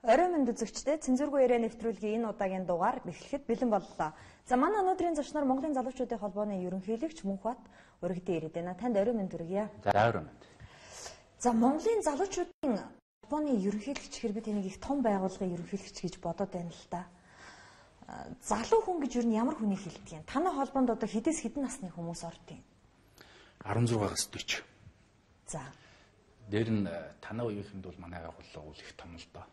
Орой мэнд үзэгчдээ цэнзүүргүй яриа нэвтрүүлгийн энэ удаагийн дугаар эхлэхэд бэлэн боллоо. За манай өнөөдрийн зочноор Монголын залуучуудын холбооны ерөнхийлөгч Мөнхбат урагдсан ирээд байна. Танд орой мэнд хүргье. За орой мэнд. За Монголын залуучуудын холбооны ерөнхийлөгч хэрэг би тэнийг их том байгууллагын ерөнхийлөгч гэж бодоод байна л да. Залуу хүн гэж юу нь ямар хүнийг хэлдэг юм? Танай холбоонд одоо хэдээс хэдэн насны хүмүүс ордог юм? 16-аас 40. За. Дээр нь танай үеийнхэнд бол манай байгууллага бол их том л доо.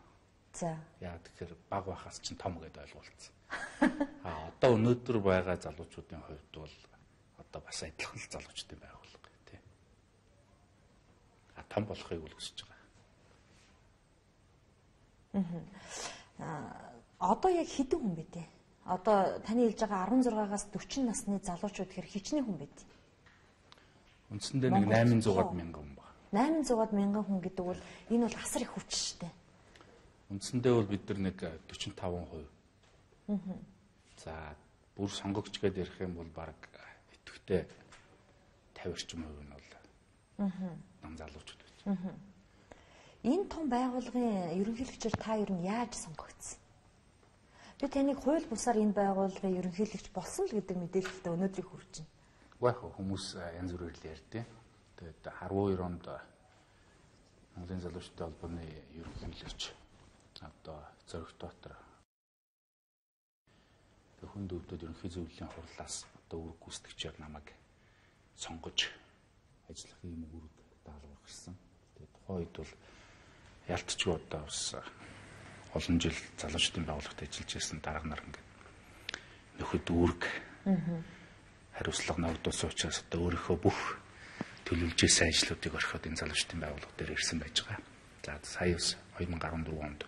За. Яг тэгэхээр баг байхаас чинь том гэдээ ойлгуулсан. Одоо өнөөдөр байгаа залуучуудын хувьд бол одоо бас адилхан л залуучдын байгууллага тий. Том болохыг үл хүсэж байгаа. Одоо яг хэдэн хүн бэ те? Одоо таны хэлж байгаа 16-аас 40 насны залуучууд гэхэр хичнээн хүн байд. Үндсэндээ нэг 800-аад мянган хүн байна. 800-аад мянган хүн гэдэг бол энэ бол асар их хүч шүү дээ. Үндсэндээ бол бид нар нэг 45%. За бүр сонгогч гэдээ ярих юм бол баг идэвхтэй 50 орчим хувь нь бол нам залуучууд байж. Энэ том байгууллагын ерөнхийлөгчөөр та ер нь яаж сонгогдсон? Би таныг хууль бусаар энэ байгууллагын ерөнхийлөгч болсон л гэдэг мэдээлэлтэй өнөөдрийг хүрч байна. Уг хүмүүс янз бүрээр л ярьдیں۔ Тэгээд 12 онд Монголын залуучуудын холбооны ерөнхийлөгч одоо Зориг дотор хүнд өвдөд ерөнхий зөвлөлийн хурлаас одоо үүрэг гүйцэтгэгчээр намайг сонгож ажиллахын юм үүрэг даалгавар гарсан. Тэгээд тухайн үед бол ялтчгүй одоо бас олон жил залуучдын байгууллагад ажиллаж байсан дарга нар ингээд нөхөд үүрэг хариуцлага ногдуулсан учраас одоо өөрийнхөө бүх төлөвлөж исэн ажлуудыг орхиод энэ залуучдын байгууллага дээр ирсэн байж байгаа. За сая 2014 онд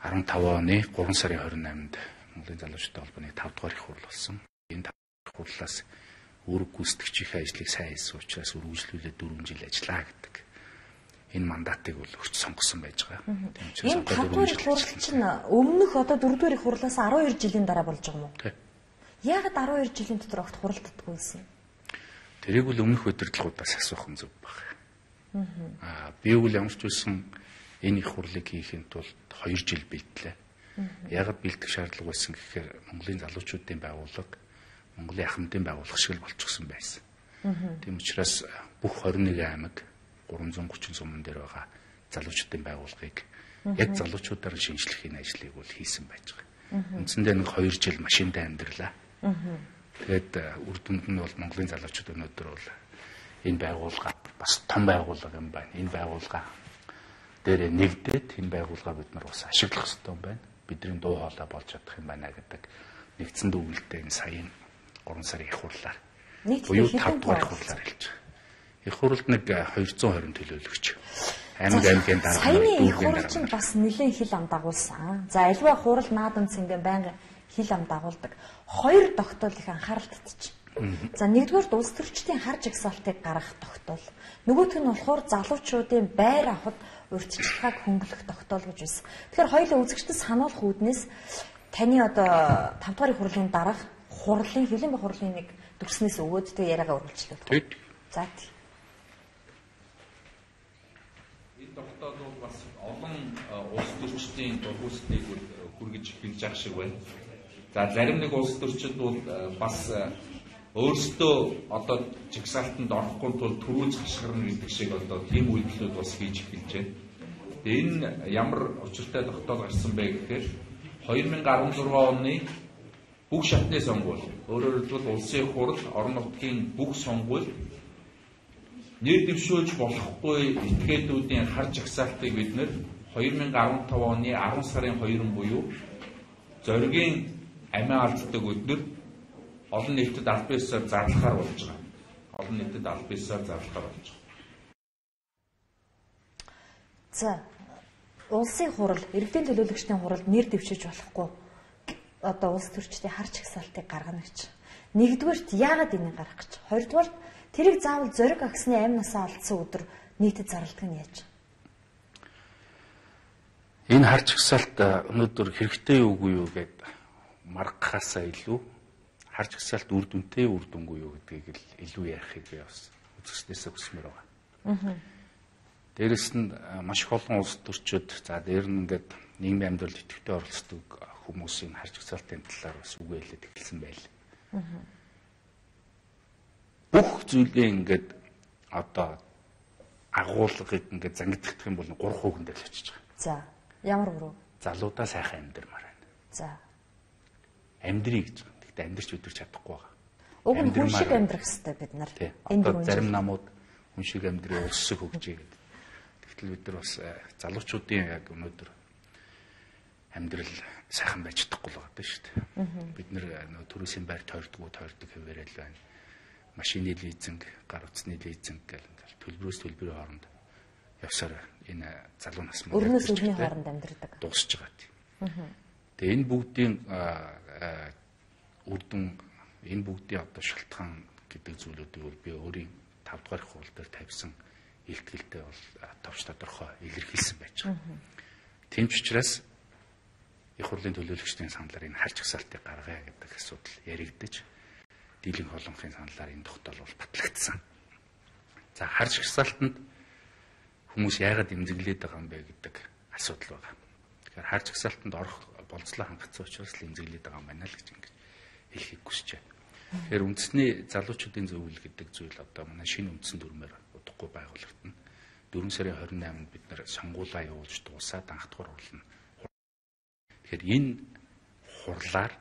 15 оны 3 сарын 28-нд Монголын залуучдын холбооны 5 дугаар их хурл болсон. Энэ 5 дугаар хурлаас үүрэг гүйцэтгэгчийн ажлыг сайн хийсэн учраас үргэлжлүүлээд 4 жил ажиллаа гэдэг энэ мандатыг бол өгч сонгосон байж байгаа. Энэ 5 дугаар их хурл чинь өмнөх одоо 4 дугаар их хурлаас 12 жилийн дараа болж байгаа юм уу? Яагаад 12 жилийн дотор огт хуралддаггүй юм? Тэрийг бол өмнөх удирдлагуудаас асуух юм зөв баг. Би бол ямар ч байсан энэ их хурлыг хийхэд тулд 2 жил бэлтлээ. Яагаад бэлтгэх шаардлага байсан гэхээр Монголын залуучуудын байгууллага Монголын ахмадын байгууллага шиг л болчихсон байсан. Тийм учраас бүх 21 аймаг 330 суман дээр байгаа залуучуудын байгууллагыг яг залуучуудаар шинжлэх энэ ажлыг бол хийсэн байж байгаа. Үндсэндээ нэг 2 жил машинтай амьдралаа. Тэгээд үр дүнд нь бол Монголын залуучууд өнөөдөр бол энэ байгууллага бас том байгууллага юм байна. Энэ байгууллага дээр нэгдээд энэ байгууллага бид нар бас ашиглах хэрэгтэй юм байна. Бидний дуу хоолой болж чадах юм байна гэдэг нэгдсэн дүгнэлтээ энэ саяын 3 сарын их хурлаар буюу 5 дугаар их хурлаар хэлж байгаа. Их хурлд нэг 220 төлөөлөгч. Аймгийн дарга саяны их хурл чинь бас нэлээд хил ам дагуулсан. За альва хурал наадам цэнгэ байнга хил ам дагуулдаг. 2 тогтоол их анхаарал татчих. За нэгдүгээр улс төрчдийн хар жагсаалтыг гаргах тогтоол. Нөгөөх нь болохоор залуучуудын байр авахд урьдчилгааг хөнгөлөх тогтоол гэж байсан. Тэгэхээр хоёулаа үзэгчдэд сануулах үүднээс таны одоо 5 дугаар хурлын дараах хурлын хилийн хурлын нэг дүрснээс өгөөд тэг яриагаа үргэлжлүүлдэг. За тий. Энэ тогтоол бол бас олон улс төрчдийн гүйцэтгэлийг хүргэж эхэлж байгаа шиг байна. За зарим нэг улс төрчид бол бас өөрсдөө одоо жигсаалтанд орохгүй тул төрүүц хашгирна гэдэг шиг одоо тийм үйлдэлүүд бас хийж эхэлж байна. Энэ ямар учиртай тогтоол гарсан бэ гэхээр 2016 оны бүх шатны сонгуул, өөрөөр хэлбэл улсын хурал, орон нутгийн бүх сонгуул нэр дэвшүүлж болохгүй этгээдүүдийн хар жагсаалтыг бид нэр 2015 оны 10 сарын 2 буюу зоригийн амиа алддаг өдөр олон нийтэд аль биесээр зарлахаар болж байгаа. Олон нийтэд аль биесээр зарлахаар болж байгаа. За улсын хурал, иргэдийн төлөөлөгчдийн хуралд нэр дэвшиж болохгүй одоо улс төрчдийн хар жагсаалтыг гаргана гэж. Нэгдүгээрт яагаад энийг гаргах гэж? Хоёрдугаарт тэрийг заавал зориг агсны амь насаа алдсан өдөр нийтэд зарладаг нь яаж? Энэ хар жагсаалт өнөөдөр хэрэгтэй үгүй юу гэд маргахаасаа илүү хар жагсаалт үр дүнтэй үр дүнгүй юу гэдгийг л илүү ярихыг би бас үзэгчдээс хүсмээр байгаа. Дээрэс нь маш их олон улс төрчид за дээр нь ингээд нийгмийн амьдралд идэвхтэй оролцдог хүмүүсийн харж хязгаалтын талаар бас үгээ хэлээд эхэлсэн байл. Бүх зүйлээ ингээд одоо агуулгыг ингээд зангидах юм бол 3 хүүхэн дээр л очиж байгаа. За ямар гурав? Залуудаа сайхан амьдрмаар байна. За. Амьдрий гэж байгаа. Гэхдээ амьдрч өдөрч чадахгүй байгаа. Уг нь хүн шиг амьдрах хэрэгтэй бид нар. Одоо зарим намууд хүн шиг амьдрий улсыг хөгжиж гэдэг. Тэгтэл бид нар бас залуучуудын яг өнөөдөр амьдрал сайхан байж чадахгүй л байгаа шүү дээ. Бид нар төрөөсийн байр тойрдог хэвээрэл байна. Машины лизинг, гар утасны лизинг гэл ингээл төлбөрөөс төлбөрийн хооронд явсаар энэ залуу нас мөн өрнөөс өрний хооронд амьдардаг. Дуусч байгаа тийм. Тэгээ энэ бүгдийн үр дүн энэ бүгдийн одоо шалтгаан гэдэг зүйлүүдийг би өөрийн 5 дугаар хууль дээр тавьсан илтгэлтэй бол товч тодорхой илэрхийлсэн байж байгаа. Тийм ч учраас их хурлын төлөөлөгчдийн саналаар энэ харж хсаалтыг гаргая гэдэг асуудал яригдаж дийлэн холонхын саналаар энэ тогтоол бол батлагдсан. За харж хсаалтанд хүмүүс яагаад эмзэглээд байгаа юм бэ гэдэг асуудал байна. Тэгэхээр харж хсаалтанд орох болцлоо хангацсан учраас л эмзэглээд байгаа юм байна л гэж ингэж хэлхийг хүсэж байна. Тэгэхээр үндэсний залуучуудын зөвлөл гэдэг зүйл одоо манай шинэ үндсэн дүрмээр удахгүй байгуулагдана. 4 сарын 28-нд бид нэр сонгуулаа явуулж дуусаад анх дугаар хурлна. Тэгэхээр энэ хурлаар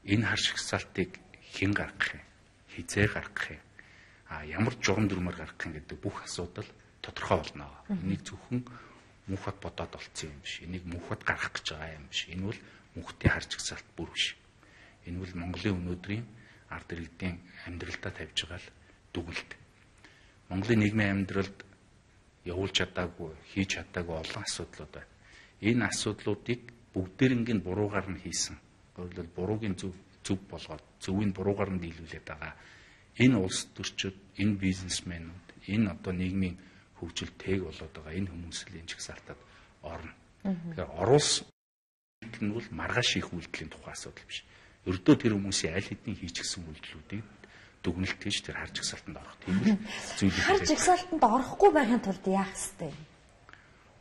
энэ харж хсаалтыг хэн гаргах юм, хизээ гаргах юм, ямар журам дүрмээр гаргах юм гэдэг бүх асуудал тодорхой болно. Энийг зөвхөн мөнхөд бодоод олцсон юм биш. Энийг мөнхөд гаргах гэж байгаа юм биш. Энэ бол мөнхтийн харж хсаалт бүр биш. Энэ бол Монголын өнөөдрийн ард иргэдийн амьдралдаа тавьж байгаа л дүгнэлт. Монголын нийгмийн амьдралд явуулж чадаагүй, хийж чадаагүй олон асуудлууд байна. Энэ асуудлуудыг бүгдээринг нь буруугаар нь хийсэн. Өөрөлдвөл буруугийн зөв болгоод зөвийг буруугаар нь дийлүүлээд байгаа. Энэ улс төрчид, энэ бизнесмэнүүд, энэ одоо нийгмийн хөгжилтэйг болоод байгаа энэ хүмүүсийн чигсаалтад орно. Тэгэхээр оруулсан нь бол маргааш их үйлдэлийн тухай асуудал биш. Ердөө тэр хүмүүсийн аль хэдийн хийчихсэн үйлдэлүүдийг дүгнэлт гэж тэр харж хсаалтанд орох тийм зүйл. Харж хсаалтанд орохгүй байхын тулд яах ёстой юм?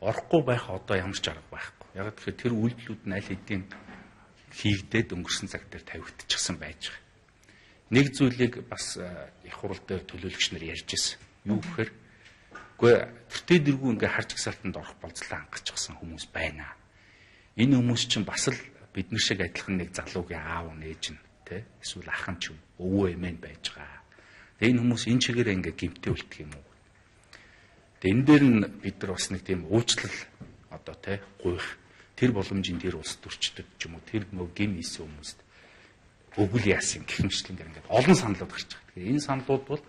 Орохгүй байх одоо ямар ч арга байхгүй. Яг тэгэхээр тэр үйлдэлүүд нь аль хэдийн хийгдээд өнгөрсөн цаг дээр тавигдчихсан байж байгаа. Нэг зүйлийг бас их хурал дээр төлөөлөгч нар ярьж ирсэн. Юу гэхээр үгүй тэртээ дэргүй ингээ харж хсаалтанд орох болцлоо хангацчихсан хүмүүс байна. Энэ хүмүүс чинь бас л бид нар шиг адилхан нэг залуугийн аав нээж нь тий эсвэл ах нь ч юм өвөө эмээ байж байгаа. Тэгээ энэ хүмүүс энэ чигээр ингээ гимтээ үлдэх юм уу? Тэгээ энэ дээр нь бид нар бас нэг тийм уучлал одоо тий гуйх тэр боломжийн дээр улс төрчдөг ч юм уу тэр нөгөө гим хийсэн хүмүүст өгөл яасан гэх мэтлэн ингээд олон саналууд гарч байгаа. Тэгэхээр энэ саналууд бол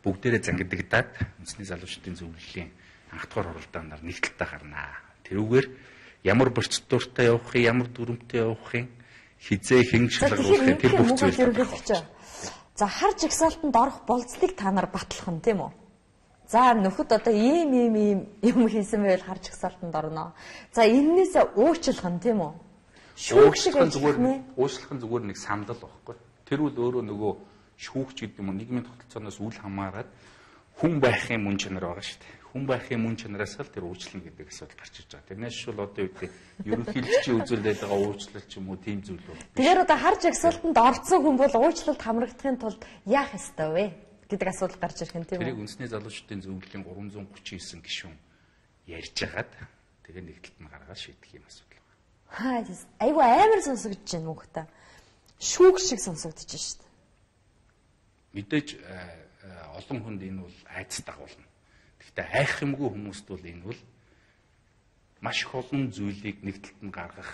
бүгдээрээ зангидагдаад үндэсний залуучдын зөвлөлийн анх дугаар хуралдаанаар нэгдэлтэй гарнаа. Тэрүүгээр ямар процедуртай явах юм, ямар дүрмтэй явах юм, хизээ хэн шалгаруулах тэр бүх зүйл. За харж хсаалтанд орох болцлыг та нар батлах нь тийм үү? За нөхөд одоо ийм юм хийсэн байвал харж хсаалтанд орно. За эннээсээ уучлах нь тийм үү? Шүүх шиг уучлах нь зүгээр нэг сандал байхгүй. Тэр үл өөрөө нөгөө шүүгч гэдэг юм уу нийгмийн тогтолцооноос үл хамааран хүн байхын мөн чанар байгаа шүү дээ. Хүн байхын мөн чанараас л тэр уучлал гэдэг асуудал гарч ирж байгаа. Тэрнээс шул одоо юу гэдэг ерөнхийлөгчийн үзүүлээд байгаа уучлал ч юм уу тийм зүйл бол. Тэгэхээр одоо харж хсаалтанд орцсон хүн бол уучлалд хамрагдахын тулд яах ёстой вэ гэдэг асуудал гарч ирэх юм тийм үү? Тэрийг үндэсний залуучдын зөвлөлийн 339 гишүүн ярьж хагаад тэгээ нэгдэлт нь гаргаад шийдэх юм асуудал байна. Айгу амар сонсогдож байна мөнхтэй. Шүүг шиг сонсогдож байна шүү дээ. Мэдээж олон хүнд энэ бол айц дагуулна. Гэхдээ айх юмгүй хүмүүст бол энэ бол маш их олон зүйлийг нэгдэлт нь гаргах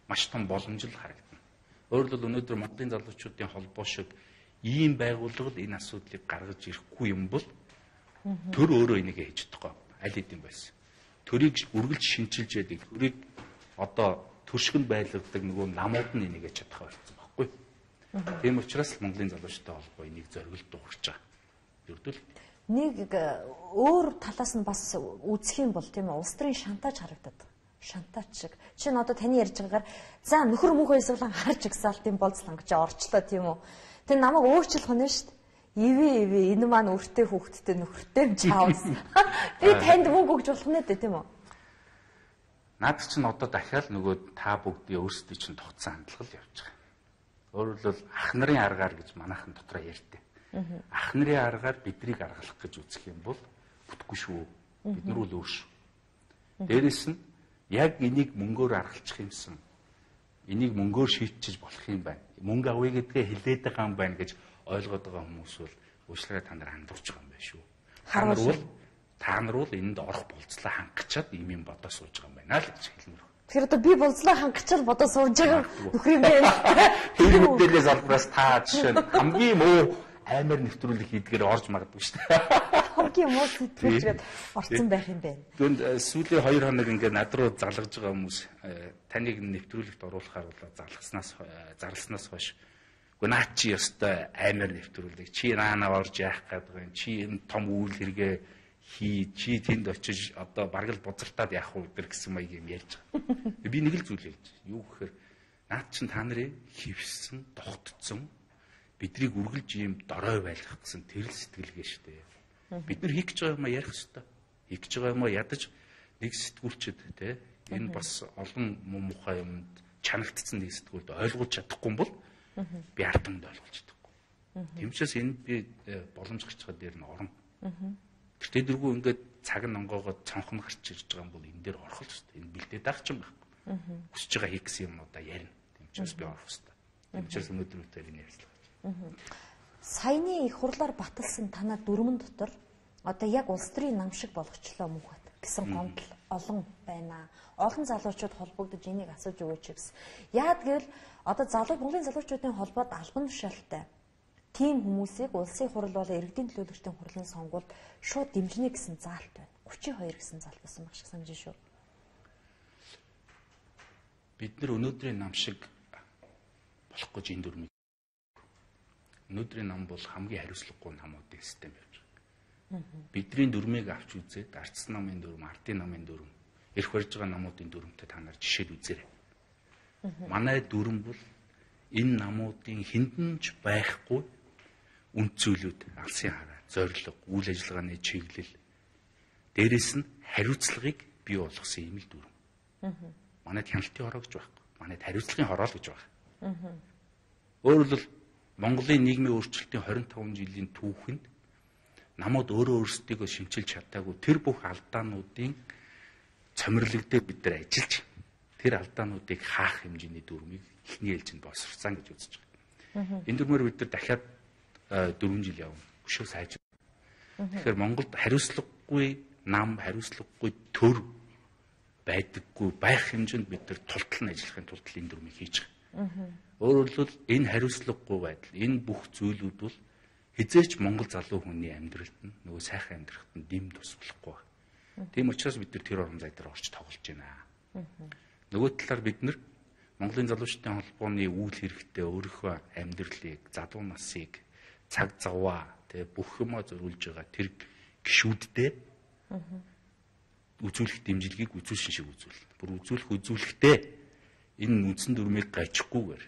маш том боломж л харагдана. Өөрөөр хэлбэл өнөөдөр Монголын залуучуудын холбоо шиг ийм байгууллага энэ асуудлыг гаргаж ирэхгүй юм бол төр өөрөө энийг хийж чадахгүй аль хэдийн байсан. Төрийг үргэлж шинчилж яадаг, төрийг одоо төршгөнд байлгадаг нөгөө намууд нь энийг хийж чадах болсон байхгүй. Тийм учраас Монголын залуучтай холбоо энийг зориулж дуурч байгаа. Ердөө нэг өөр талаас нь бас үзэх юм бол тийм үү улс төрийн шантаж харагдаад. Шантаж шиг. Чинь одоо таны ярьж байгаагаар за нөхөр мөнхөө эсвэл харж хсаалтын болцлон гэж орчлоо тийм үү. Тэр намайг өөрчлөх нь шүү дээ. Иви энэ маань өртөө хүүхэдтэй нөхөртэй юм чаавс. Би танд мөнгө өгч болох нэ тийм үү? Наад чинь одоо дахиад нөгөө та бүгдийн өөрсдийн чинь тогтсон хандлага явж байгаа. Өөрөөр хэлбэл ах нарын аргаар гэж манайхан дотроо ярьдээ. Ах нарын аргаар бидрийг аргалах гэж үзэх юм бол бүтэхгүй шүү. Бид нар бол өөр шүү. Дээрээс нь яг энийг мөнгөөр аргалчих юмсан. Энийг мөнгөөр шийдчих болох юм байна. Мөнгө авъя гэдгээ хэлээд байгаа юм байна гэж ойлгоод байгаа хүмүүс бол уучлаарай та нар хандурч байгаа юм байна шүү. Та нар бол энд орох болцлоо хангачаад ийм юм бодож сууж байгаа юм байна л гэж хэлмээр. Тэгэхээр одоо би болцлоо хангачаал бодож сууж байгаа нөхөр юм байна. Тэр мэдээлэл залбраас та жишээ нь хамгийн муу аймаар нэвтрүүлэг хийдгээр орж магадгүй шүү дээ. Хамгийн муу сэтгэлгээд орцсон байх юм байна. Түүнд сүүлийн 2 хоног ингээд над руу залгаж байгаа хүмүүс таныг нэвтрүүлэгт оруулахаар бол зарласнаас хойш үгүй наа чи ёстой аймаар нэвтрүүлэг чи наана орж яах гэдэг юм чи энэ том үйл хэрэгэ чи тэнд очиж одоо бараг л бузартаад яах вэ гэсэн маяг юм ярьж байгаа. Би нэг л зүйл хэлж юу гэхээр наад чин та нарын хөвсөн тогтцсон бидрийг үргэлж ийм дорой байлгах гэсэн тэрл сэтгэлгээ шүү дээ. Бид нар хийх гэж байгаа юм ярих ёстой. Хийх гэж байгаа юм ядаж нэг сэтгүүлчд те энэ бас олон муухай юмд чанагдсан нэг сэтгүүлд ойлгуулж чадахгүй юм бол би ард түмэнд ойлгуулж чадахгүй. Тэмчээс энд би боломж гарч байгаа дээр нь орно. Тэр дэргүй ингээд цаг нонгоогоо цонхон гарч ирж байгаа юм бол энэ дээр орох л ёстой. Энэ бэлдээд байгаа ч юм байхгүй. Хүсэж байгаа хийх гэсэн юмудаа ярина. Тэмчээс би орох ёстой. Тэмчээс өнөөдөр үеэр энэ ярьцлаа. Саяны их хурлаар баталсан танаа дүрмэн дотор одоо яг улс төрийн нам шиг болгочлоо мөнхөд гэсэн гомдол олон байна. Олон залуучууд холбогдож энийг асууж өгөөч гэсэн. Яад гэвэл одоо Монголын залуучуудын холбоод албан тушаалтай тийм хүмүүсийг улсын хурал болон иргэдийн төлөөлөгчдийн хурлын сонгуульд шууд дэмжинэ гэсэн заалт байна. 32 гэсэн заалт байсан баг шиг санаж шүү. Бид нар өнөөдрийн нам шиг болох гэж энэ дүрмийг өнөөдрийн нам бол хамгийн хариуцлагагүй намуудын систем явж байгаа. Бидний дүрмийг авч үзээд ардс намын дүрм, ардын намын дүрм, эрх барьж байгаа намуудын дүрмтэй та нар жишээд үзээрэй. Манай дүрм бол энэ намуудын хиндэнч байхгүй үнд зүйлүүд, алсын хараа, зорилго, үйл ажиллагааны чиглэл, дээрээс нь хариуцлагыг бий болгосон юм л дүрм. Манайд хяналтын хороо гэж байхгүй. Манайд хариуцлагын хороо л гэж байгаа. Өөрөөр хэлбэл Монголын нийгмийн өөрчлөлтийн 25 жилийн түүхэнд намууд өөрөө өөрсдийгөө шинчилж чадаагүй тэр бүх алдаануудын цомирлог дээр бид нар ажиллаж тэр алдаануудыг хаах хэмжээний дүрмийг эхний ээлжинд босрцсан гэж үзэж байгаа. Энэ дүрмээр бид нар дахиад 4 жил явна. Өшөө сайжир. Тэгэхээр Монголд хариуцлагагүй нам, хариуцлагагүй төр байдаггүй байх хэмжээнд бид нар тултал нь ажиллахын тулд энэ дүрмийг хийж байгаа. Өөрөөр хэлбэл энэ хариуцлагагүй байдал, энэ бүх зүйлүүд бол хизээч Монгол залуу хүний амьдралд нь нөгөө сайхан амьдрахад нь дэм тус болохгүй байна. Тийм учраас бид тэр орон зай дээр орч тоглож байна. Нөгөө талаар бид нар Монголын залуучдын холбооны үйл хэрэгтээ өөрийнхөө амьдралыг, залуу насыг, цаг заваа, бүх юмаа зориулж байгаа тэр гишүүддээ үзүүлэх дэмжлэгийг үзүүлсэн шиг үзүүл. Бүр үзүүлэхдээ энэ үндсэн дүрмийг гажихгүйгээр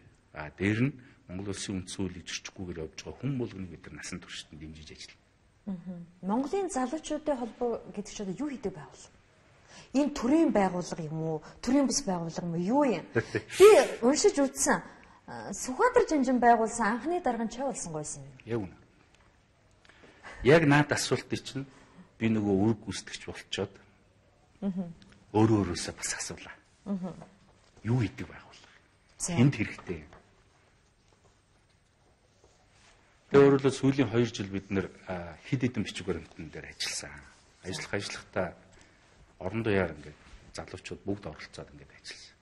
дээр нь Монгол улсын үндсэн хуулийг зөрчихгүйгээр явж байгаа хүн болгоныг бид нар насан туршид дэмжиж ажиллана. Монголын залуучуудын холбоо гэдэг чинь юу хийдэг байгууллага? Энэ төрийн байгууллага юм уу? Төрийн бус байгууллага юм уу? Юу юм? Би уншиж үзсэн. Сүхбаатар Жанжин байгуулсан анхны дарган чав болсон гойсон юм. Яг үнэ. Яг наад асуултыг чинь би нөгөө үр гүйцэтгэж болчоод өөрөөсөө бас асуулаа. Юу хийдэг байгууллага? Энд хэрэгтэй юм. Өөрөөр хэлбэл сүүлийн 2 жил бид нэр хэд хэдэн бичиг баримтан дээр ажилласан. Ажиллахдаа орон даяар ингээд залуучууд бүгд оролцоод ингээд ажилласан.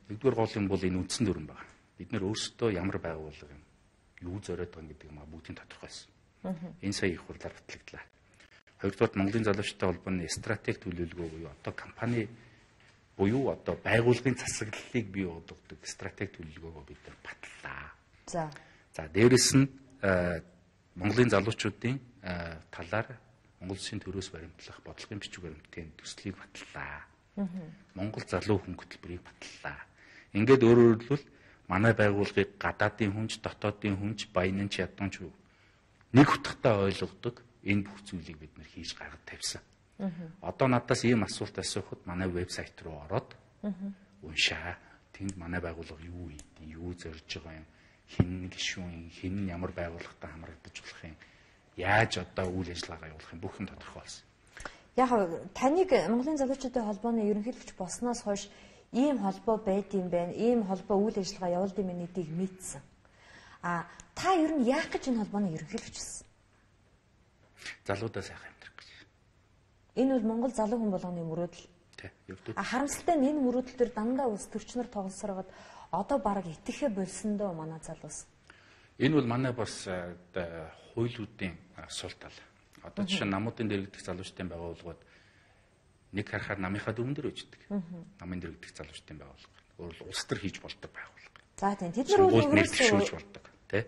Нэгдүгээр гол юм бол энэ үндсэн дүрм байна. Бид нэр өөрсдөө ямар байгууллага юм, юу зориод байгаа гэдэг юм бүгдийг тодорхойлсон. Энэ сая их хурлаар батлагдлаа. Хоёрдугаар Монголын залуучуудын холбооны стратеги төлөвлөгөө буюу одоо компани буюу одоо байгууллагын засаглалыг бий болгодог стратеги төлөвлөгөөгөө бид нар батллаа. За дээрэс нь Монголын залуучуудын талаар Монгол Улсын төрөөс баримтлах бодлогын бичиг баримтын төслийг батллаа. Монгол залуу хүн хөтөлбөрийг батллаа. Ингээд өөрөөр хэлбэл манай байгууллагыг гадаадын хүнч, дотоодын хүнч, баянч, ядуунч нэг утгатай ойлгодог энэ бүх зүйлийг бид нэр хийж гаргаж тавьсан. Одоо надаас ийм асуулт асуухад манай вебсайт руу ороод уншаа. Тэнд манай байгууллага юу хийдэг, юу зорж байгаа юм, хэн гишүүн, хэн ямар байгууллагатай хамрагдаж болох юм, яаж одоо үйл ажиллагаа явуулах юм, бүх юм тодорхой болсон. Яг таныг Монголын залуучуудын холбооны ерөнхийлөгч болсноос хойш ийм холбоо байд юм байна, ийм холбоо үйл ажиллагаа явуулдаг юм гэдгийг мэдсэн. Та ер нь яах гэж энэ холбооны ерөнхийлөгч болсон? Залуудаа сайхан амьдрах гэж. Энэ бол Монгол залуу хүн болгоны мөрөөдөл. Харамсалтай нь энэ мөрөөдөл төр дандаа улс төрчнөр тоглосорогод одоо бараг итгэхэ болсон доо манай залуус. Энэ бол манай бас хуулиудын сул тал. Одоо жишээ нь намуудын дэргэдэх залуучдын байгууллагууд нэг харахаар намынхаа дүрмэн дээр үждэг. Намын дэргэдэх залуучдын байгууллага. Өөрөөр улс төр хийж болдог байгууллага. За тийм. Тэд нар өөрсдөө болдог, тий.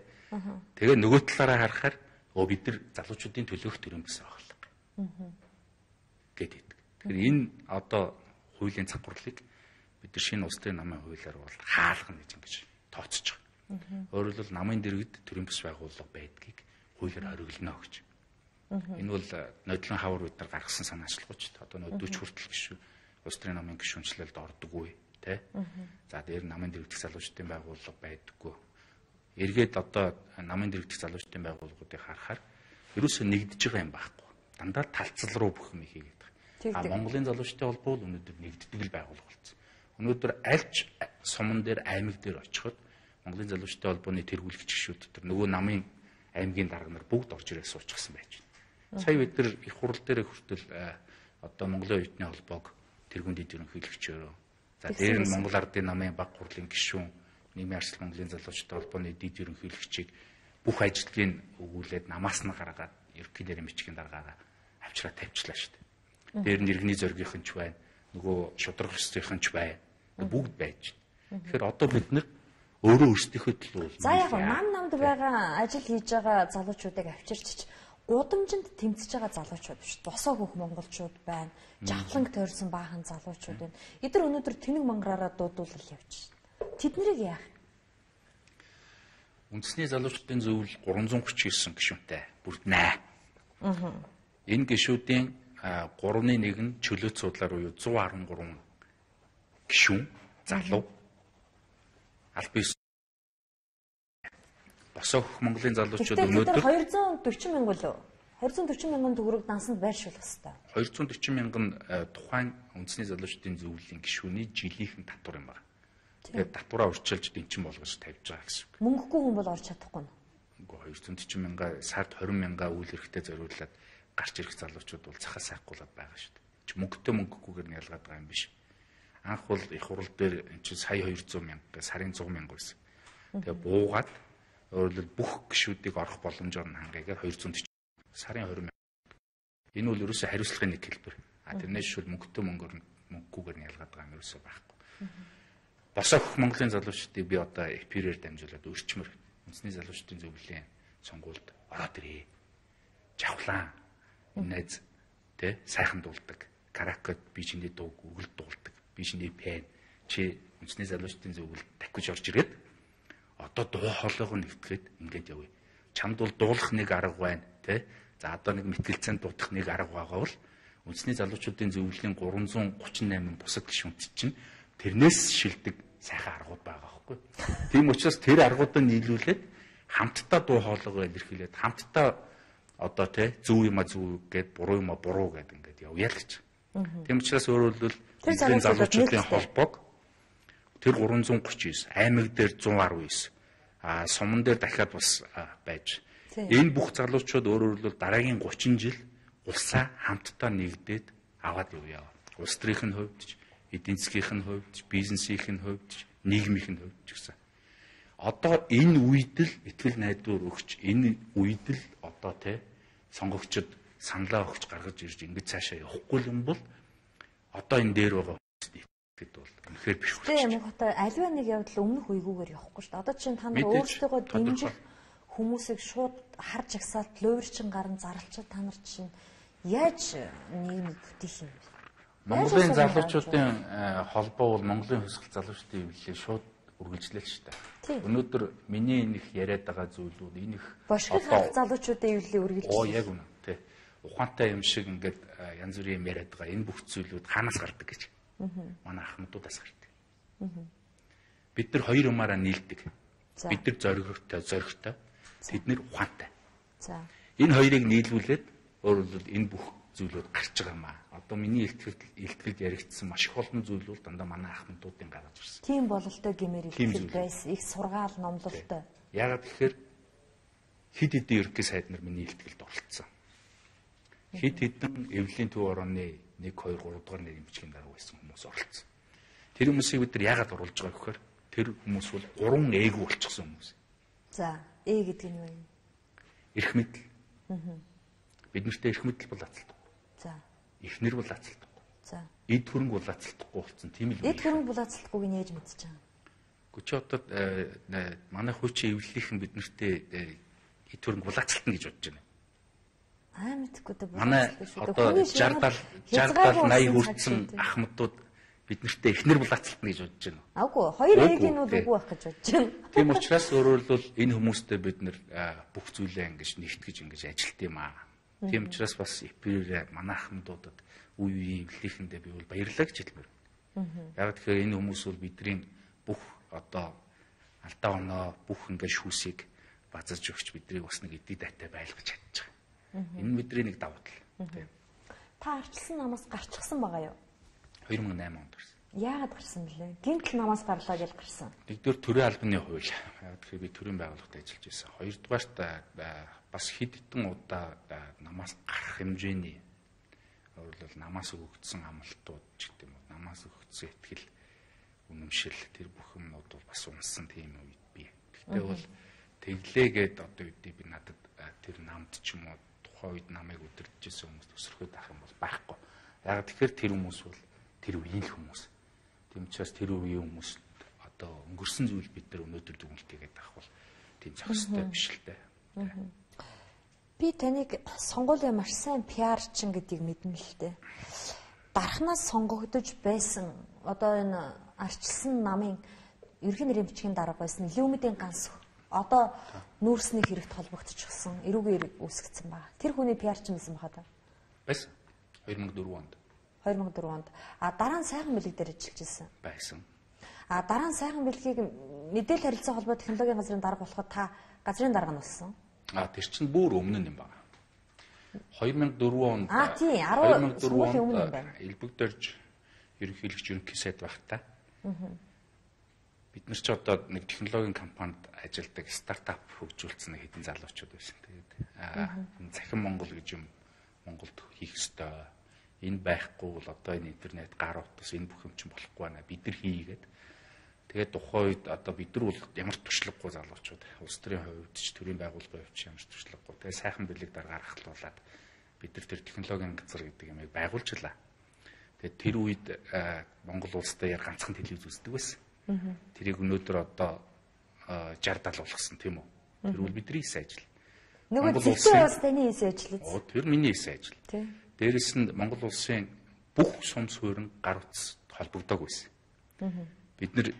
Тэгээ нөгөө талаараа харахаар бид нар залуучуудын төлөөх төрийн бас байгууллага. Гэдэг. Тэгэхээр энэ одоо хуулийн цахиурлыг бид нар шинэ улс төрийн намын хуулиар бол хаалгана гэж тооцож байгаа. Өөрөөр хэлбэл намын дэргэд төрийн бас байгууллага байдгийг хуулиар хориглоно гэж. Энэ бол нодлон хавар бид нар гаргасан санаачлалгууч. Одоо нөө 40 хүртэл гişүү улс төрийн намын гишүүнчлэлд ордоггүй, тий. За дээр намын дэргэдэх залуучдын байгууллага байдаггүй. Эргээд одоо намын дэргэдэх залуучдын байгууллагуудыг харахаар ерөөсөө нэгдэж байгаа юм байхгүй. Дандаа талцал руу бүх юм хийгээд байгаа. Монголын залуучдын холбоо бол өнөөдөр нэгддэг л байгууллага болсон. Өнөөдөр альч суман дээр аймаг дээр очиход Монголын залуучдын холбооны тэргүүлэгч гишүүд дотор нөгөө намын аймгийн дарга нар бүгд орж ирээ суучихсан байж байна. Сая бид нар их хурал дээр хүртэл одоо Монголын оюутны холбоог тэргүүнд ерөнхийлөгчөөрөө. За дээр нь Монгол Ардын намын баг хурлын гишүүн, нийгмийн арчил Монголын залуучдын холбооны дэд ерөнхийлөгчийг бүх ажлыг өгүүлээд намаас нь гаргаад ерөнхий нэрийн бичгийн даргаараа авчраа тавьчлаа шүү дээ. Дээр нь иргэний зоригийнх нь ч байна, нөгөө шудраг ёсцынх нь ч байна. Бүгд байж байна. Тэгэхээр одоо бид нар өөрөө өөрсдийнхөө төлөө. За яг намд байгаа ажил хийж байгаа залуучуудыг авчирч гудамжинд тэмцэж байгаа залуучууд биш. Босоо хөх монголчууд байна. Жавхланг тойрсон баахан залуучууд байна. Эдгээр өнөөдөр тэнэг мангаараа дуудуулал явж байна. Тэднийг яах? Үндэсний залуучдын зөвлөл 339 гишүүнтэй бүрднэ. Энэ гишүүдийн 3-1 нь чөлөөт судлаар буюу 113 гишүүн залуу аль бис босоо хөх Монголын залуучууд өнөөдөр 240 мянган лөө 240 мянган төгрөг дансанд байршуулах ёстой. 240 мянган тухайн үндэсний залуучдын зөвлөлийн гишүүний жилийнхэн татвар юм байна. Тэгээд татвараа урьдчилж дэнчин болгож тавьж байгаа гэсэн үг. Мөнгөгүй хүн бол орж чадахгүй нь. Үгүй 240 мянга сард 20 мянга үйл хэрэгтэй зориулаад гарч ирэх залуучууд бол цахаа сайхгуулаад байгаа шүү дээ. Чи мөнгөтэй мөнгөгүйгээр нь ялгаад байгаа юм биш. Анх бол их хурал дээр эн чинь сая 200 мянга сарын 100 мянга байсан. Тэгээ буугаад өөрөлд бүх гишүүдийг орох боломжоор нь хангаагаар 240 сарын 20 мянга. Энэ бол ерөөсөө хариуцлагын нэг хэлбэр. Тэрнээс шүүл мөнгөтэй мөнгөгүйгээр нь ялгаад байгаа юм ерөөсөө байхгүй. Босоо хөх Монголын залуучдыг би одоо эпирээр дамжуулаад өрчмөр үндэсний залуучдын зөвлөлийн сонгуульд ороод ирээ. Жавхлаа. Найз тэ сайхан дуулдаг. Каракод би чиний дууг өгөл дуулдаг. Би чиний пэн чи үндэсний залуучдын зөвлөлд дахиж орж ирээд одоо дуу хоолойгоо нэвтгээд ингээд явъя. Чамд бол дуулах нэг арга байна тэ. За одоо нэг мэтгэлцэн дуудах нэг арга байгаа бол үндэсний залуучдын зөвлөлийн 338 бусад гишүүнт чинь тэрнээс шилдэг сайхан аргууд байгаа байхгүй. Тийм учраас тэр аргуудыг нийлүүлээд хамтдаа дуу хоолойгоо илэрхийлээд хамтдаа одоо тий зөв юм а зөв гэд буруу юм а буруу гэд ингээд явъя л гэж. Тийм учраас өөрөөр хэлбэл эдгээр залуучуудын холбоог тэр 339 аймаг дээр 119 суман дээр дахиад бас байж. Энэ бүх залуучууд өөрөөр хэлбэл дараагийн 30 жил улсаа хамтдаа нэгдээд аваад явъя. Улс төрийн хувьд эдийн засгийн хувьд, бизнесийн хувьд, нийгмийн хувьд гэсэн. Одоо энэ үед л итгэл найдвар өгч, энэ үед л одоо тий сонгогчд саналаа өгч гаргаж ирж ингэж цаашаа явахгүй юм бол одоо энэ дээр байгаа хүмүүсд бол үнэхээр биш үү. Тийм одоо аливаа нэг явдал өмнөх үегүүгээр явахгүй шүү дээ. Одоо чинь та нар өөрсдөө дэмжих хүмүүсийг шууд харж агсаад луурчин гарan зарлчаад та нар чинь яаж нийгмийг бүтээх юм бэ? Монголын залуучуудын холбоо бол Монголын хөсгөл залуучдын хэвлэлээ шууд үргэлжлэв шүү Тийм. дээ. Өнөөдөр миний энэ их яриад байгаа зүйлүүд энэ их Бошгын харах залуучуудын эвлэлийг үргэлжлүүлж. оо яг үнэ тий. Ухаантай юм шиг ингээд янз бүрийн юм яриад байгаа энэ бүх зүйлүүд хаанаас гардаг гэж. Манай ахмадуудаас гардаг. Бид нар хоёр юмараа нийлдэг. Бид нар зоригтой. Тэд нар ухаантай. За. Энэ хоёрыг нийлүүлээд өөрөлдөл энэ бүх зүйлүүд гарч байгаа юм аа. Одоо миний илтгэлд яригдсан маш их олон зүйлүүд дандаа манай ахмадуудын гаргаж ирсэн. Тийм бололтой гэмээр илтгэл байсан. Их сургаал номлолтой. Яагаад тэгэхээр хэд хэдэн ерөнхий сайд нар миний илтгэлд оролцсон. Хэд хэдэн эвлэлийн төв орооны 1 2 3 дугаар нэрийн бичгийн дарга байсан хүмүүс оролцсон. Тэр хүмүүсийг бид нар яагаад оруулж байгаа гэхээр тэр хүмүүс бол 3 ээгүү болчихсон хүмүүс. За, гэдэг нь юу вэ? Эрх мэдэл. Бид нартэй эрх мэдэл бол ацалдахгүй. За. Эхнэр бол ацалдахгүй. За. Эд хөрөнгө бол ацалдахгүй болсон. Тийм л. Эд хөрөнгө бол ацалдахгүйг нь яаж мэдчихэж байгаа? Чи одоо манай хуучин эвлэлийнхэн бид нартэй эд хөрөнгө бол ацалтна гэж бодож байна. Мэдхгүй дээ. Манай одоо 60 80 хүрсэн ахмадууд бид нартэй эхнэр бол ацалтна гэж бодож байна. Аггүй, хоёр ээгийн нь үгүй байх гэж бодож байна. Тийм учраас өөрөөр хэлбэл энэ хүмүүстэй бид нар бүх зүйлээ ингэж нэгтгэж ингэж ажилт юм аа. Тийм учраас бас эпирээ манай ахмадуудад үе үеийн эвлэлийнхэндээ би бол баярлалаа гэж хэлмээр. Яг тэгэхээр энэ хүмүүс бол бидний бүх одоо алдаа оноо бүх ингэж шүүсийг базарж өгч биднийг бас нэг эдий дайтай байлгаж чадчих. Энэ бидний нэг давуу тал. Та арчилсан намаас гарчихсан байгаа юу? 2008 онд гарсан. Яагаад гарсан бэлээ? Гинтл намаас гарлаа гэж гарсан. Нэгдүгээр төрийн албаны хууль. Тэгэхээр би төрийн байгууллагад ажиллаж байсан. Хоёрдугаарт бас хэд хэдэн удаа намаас гарах хэмжээний өөрөлдөл намаас өгөгдсөн амлалтууд ч гэдэг юм уу. Намаас өгөгдсөн ихтгэл үнэмшил тэр бүх юмнууд бол бас унсан тийм үед би. Гэхдээ бол тэглээгээд одоо үедээ би надад тэр намд ч юм уу тухайн үед намайг өдөржсэн хүмүүс төсрөхөд авах юм бол байхгүй. Яг тэгэхээр тэр хүмүүс бол тэр үеийн хүмүүс. Тийм учраас тэр үеийн хүмүүс одоо өнгөрсөн зүйл бид нар өнөөдөр дүгнэлтийгээд авах бол тийм зохистой биш л дээ. Би таныг сонгуулийн маш сайн пиарчин гэдгийг мэднэ л дээ. Дархнаас сонгогдож байсан одоо энэ арчилсан намын ерхий нэрийн бичгийн дарга байсан Илүүмэдийн ганс одоо нүүрсний хэрэгт холбогдчихсон эрүүгийн үүсгэсэн байна. Тэр хүний пиарчин байсан баха та. Байсан. 2004 онд. 2004 онд. Дараа нь сайхан бэлэг дээр ажиллаж байсан. Байсан. Дараа нь сайхан бэлгийг мэдээлэл харилцаа холбоо технологийн газрын дарга болоход та газрын дарга нь болсон. Тэр чинь бүр өмнө юм байна. 2004 онд. Тийм 10 өмнө юм байна. Элбэгдэрж ерөнхийлөгч ерөнхий сайд багтаа. Бид нар ч одоо нэг технологийн компанид ажилладаг стартап хөгжүүлсэн хэдэн залуучууд байсан. Тэгээд захин Монгол гэж юм Монголд хийх ёстой. Энэ байхгүй бол одоо энэ интернет гар утас энэ бүх юм чинь болохгүй байна. Бид нар хийгээд тэгээд тухайн үед одоо бид нар бол ямар туршлагагүй залуучууд улс төрийн хувьд ч төрийн байгууллагын хувьд ч ямар туршлагагүй. Тэгээд сайхан бэлэг дараа гаргахлуулаад бид нар тэр технологийн газар гэдэг юмыг байгуулжлаа. Тэгээд тэр үед Монгол улс дээр ганцхан телевиз үздэг байсан. Тэрийг өнөөдөр одоо 60 70 болгосон тийм үү? Тэр бол бидний хийсэн ажил. Нөгөө зэвсэг улс таны хийсэн ажил үү? Тэр миний хийсэн ажил. Тийм. Дээрээс нь Монгол улсын бүх сум суурин гар утас холбогдоог байсан. Бид нэр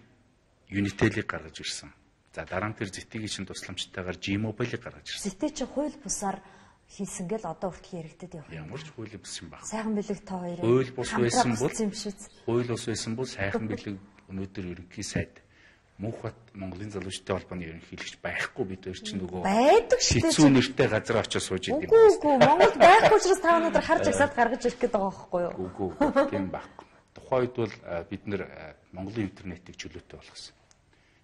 Unitel-ийг гаргаж ирсэн. За дараа нь тэр ZTE-ийн чинь тусламжтайгаар G-Mobile-ийг гаргаж ирсэн. ZTE чи хууль бусаар хийсэн гэл одоо хүртэл яригддаг явах. Ямар ч хууль бус юм баг. Сайхан бэлэг та хоёрын хууль бус байсан бол хууль бус байсан бол сайхан бэлэг өнөөдөр ерөнхий сайд Мөнхбат Монголын залуучдын холбооны ерөнхийлөгч байхгүй бид хоёр чинь нөгөө байдаг шүү дээ. Хэцүү нэртэй газар очиж сууж идэв. Үгүй Монголд байхгүй учраас та өнөөдөр харж агсаад гаргаж ирэх гээд байгаа байхгүй юу? Үгүй тийм байхгүй. Тухайн үед бол бид нэр Монголын интернетийг чөлөөтэй болгосон.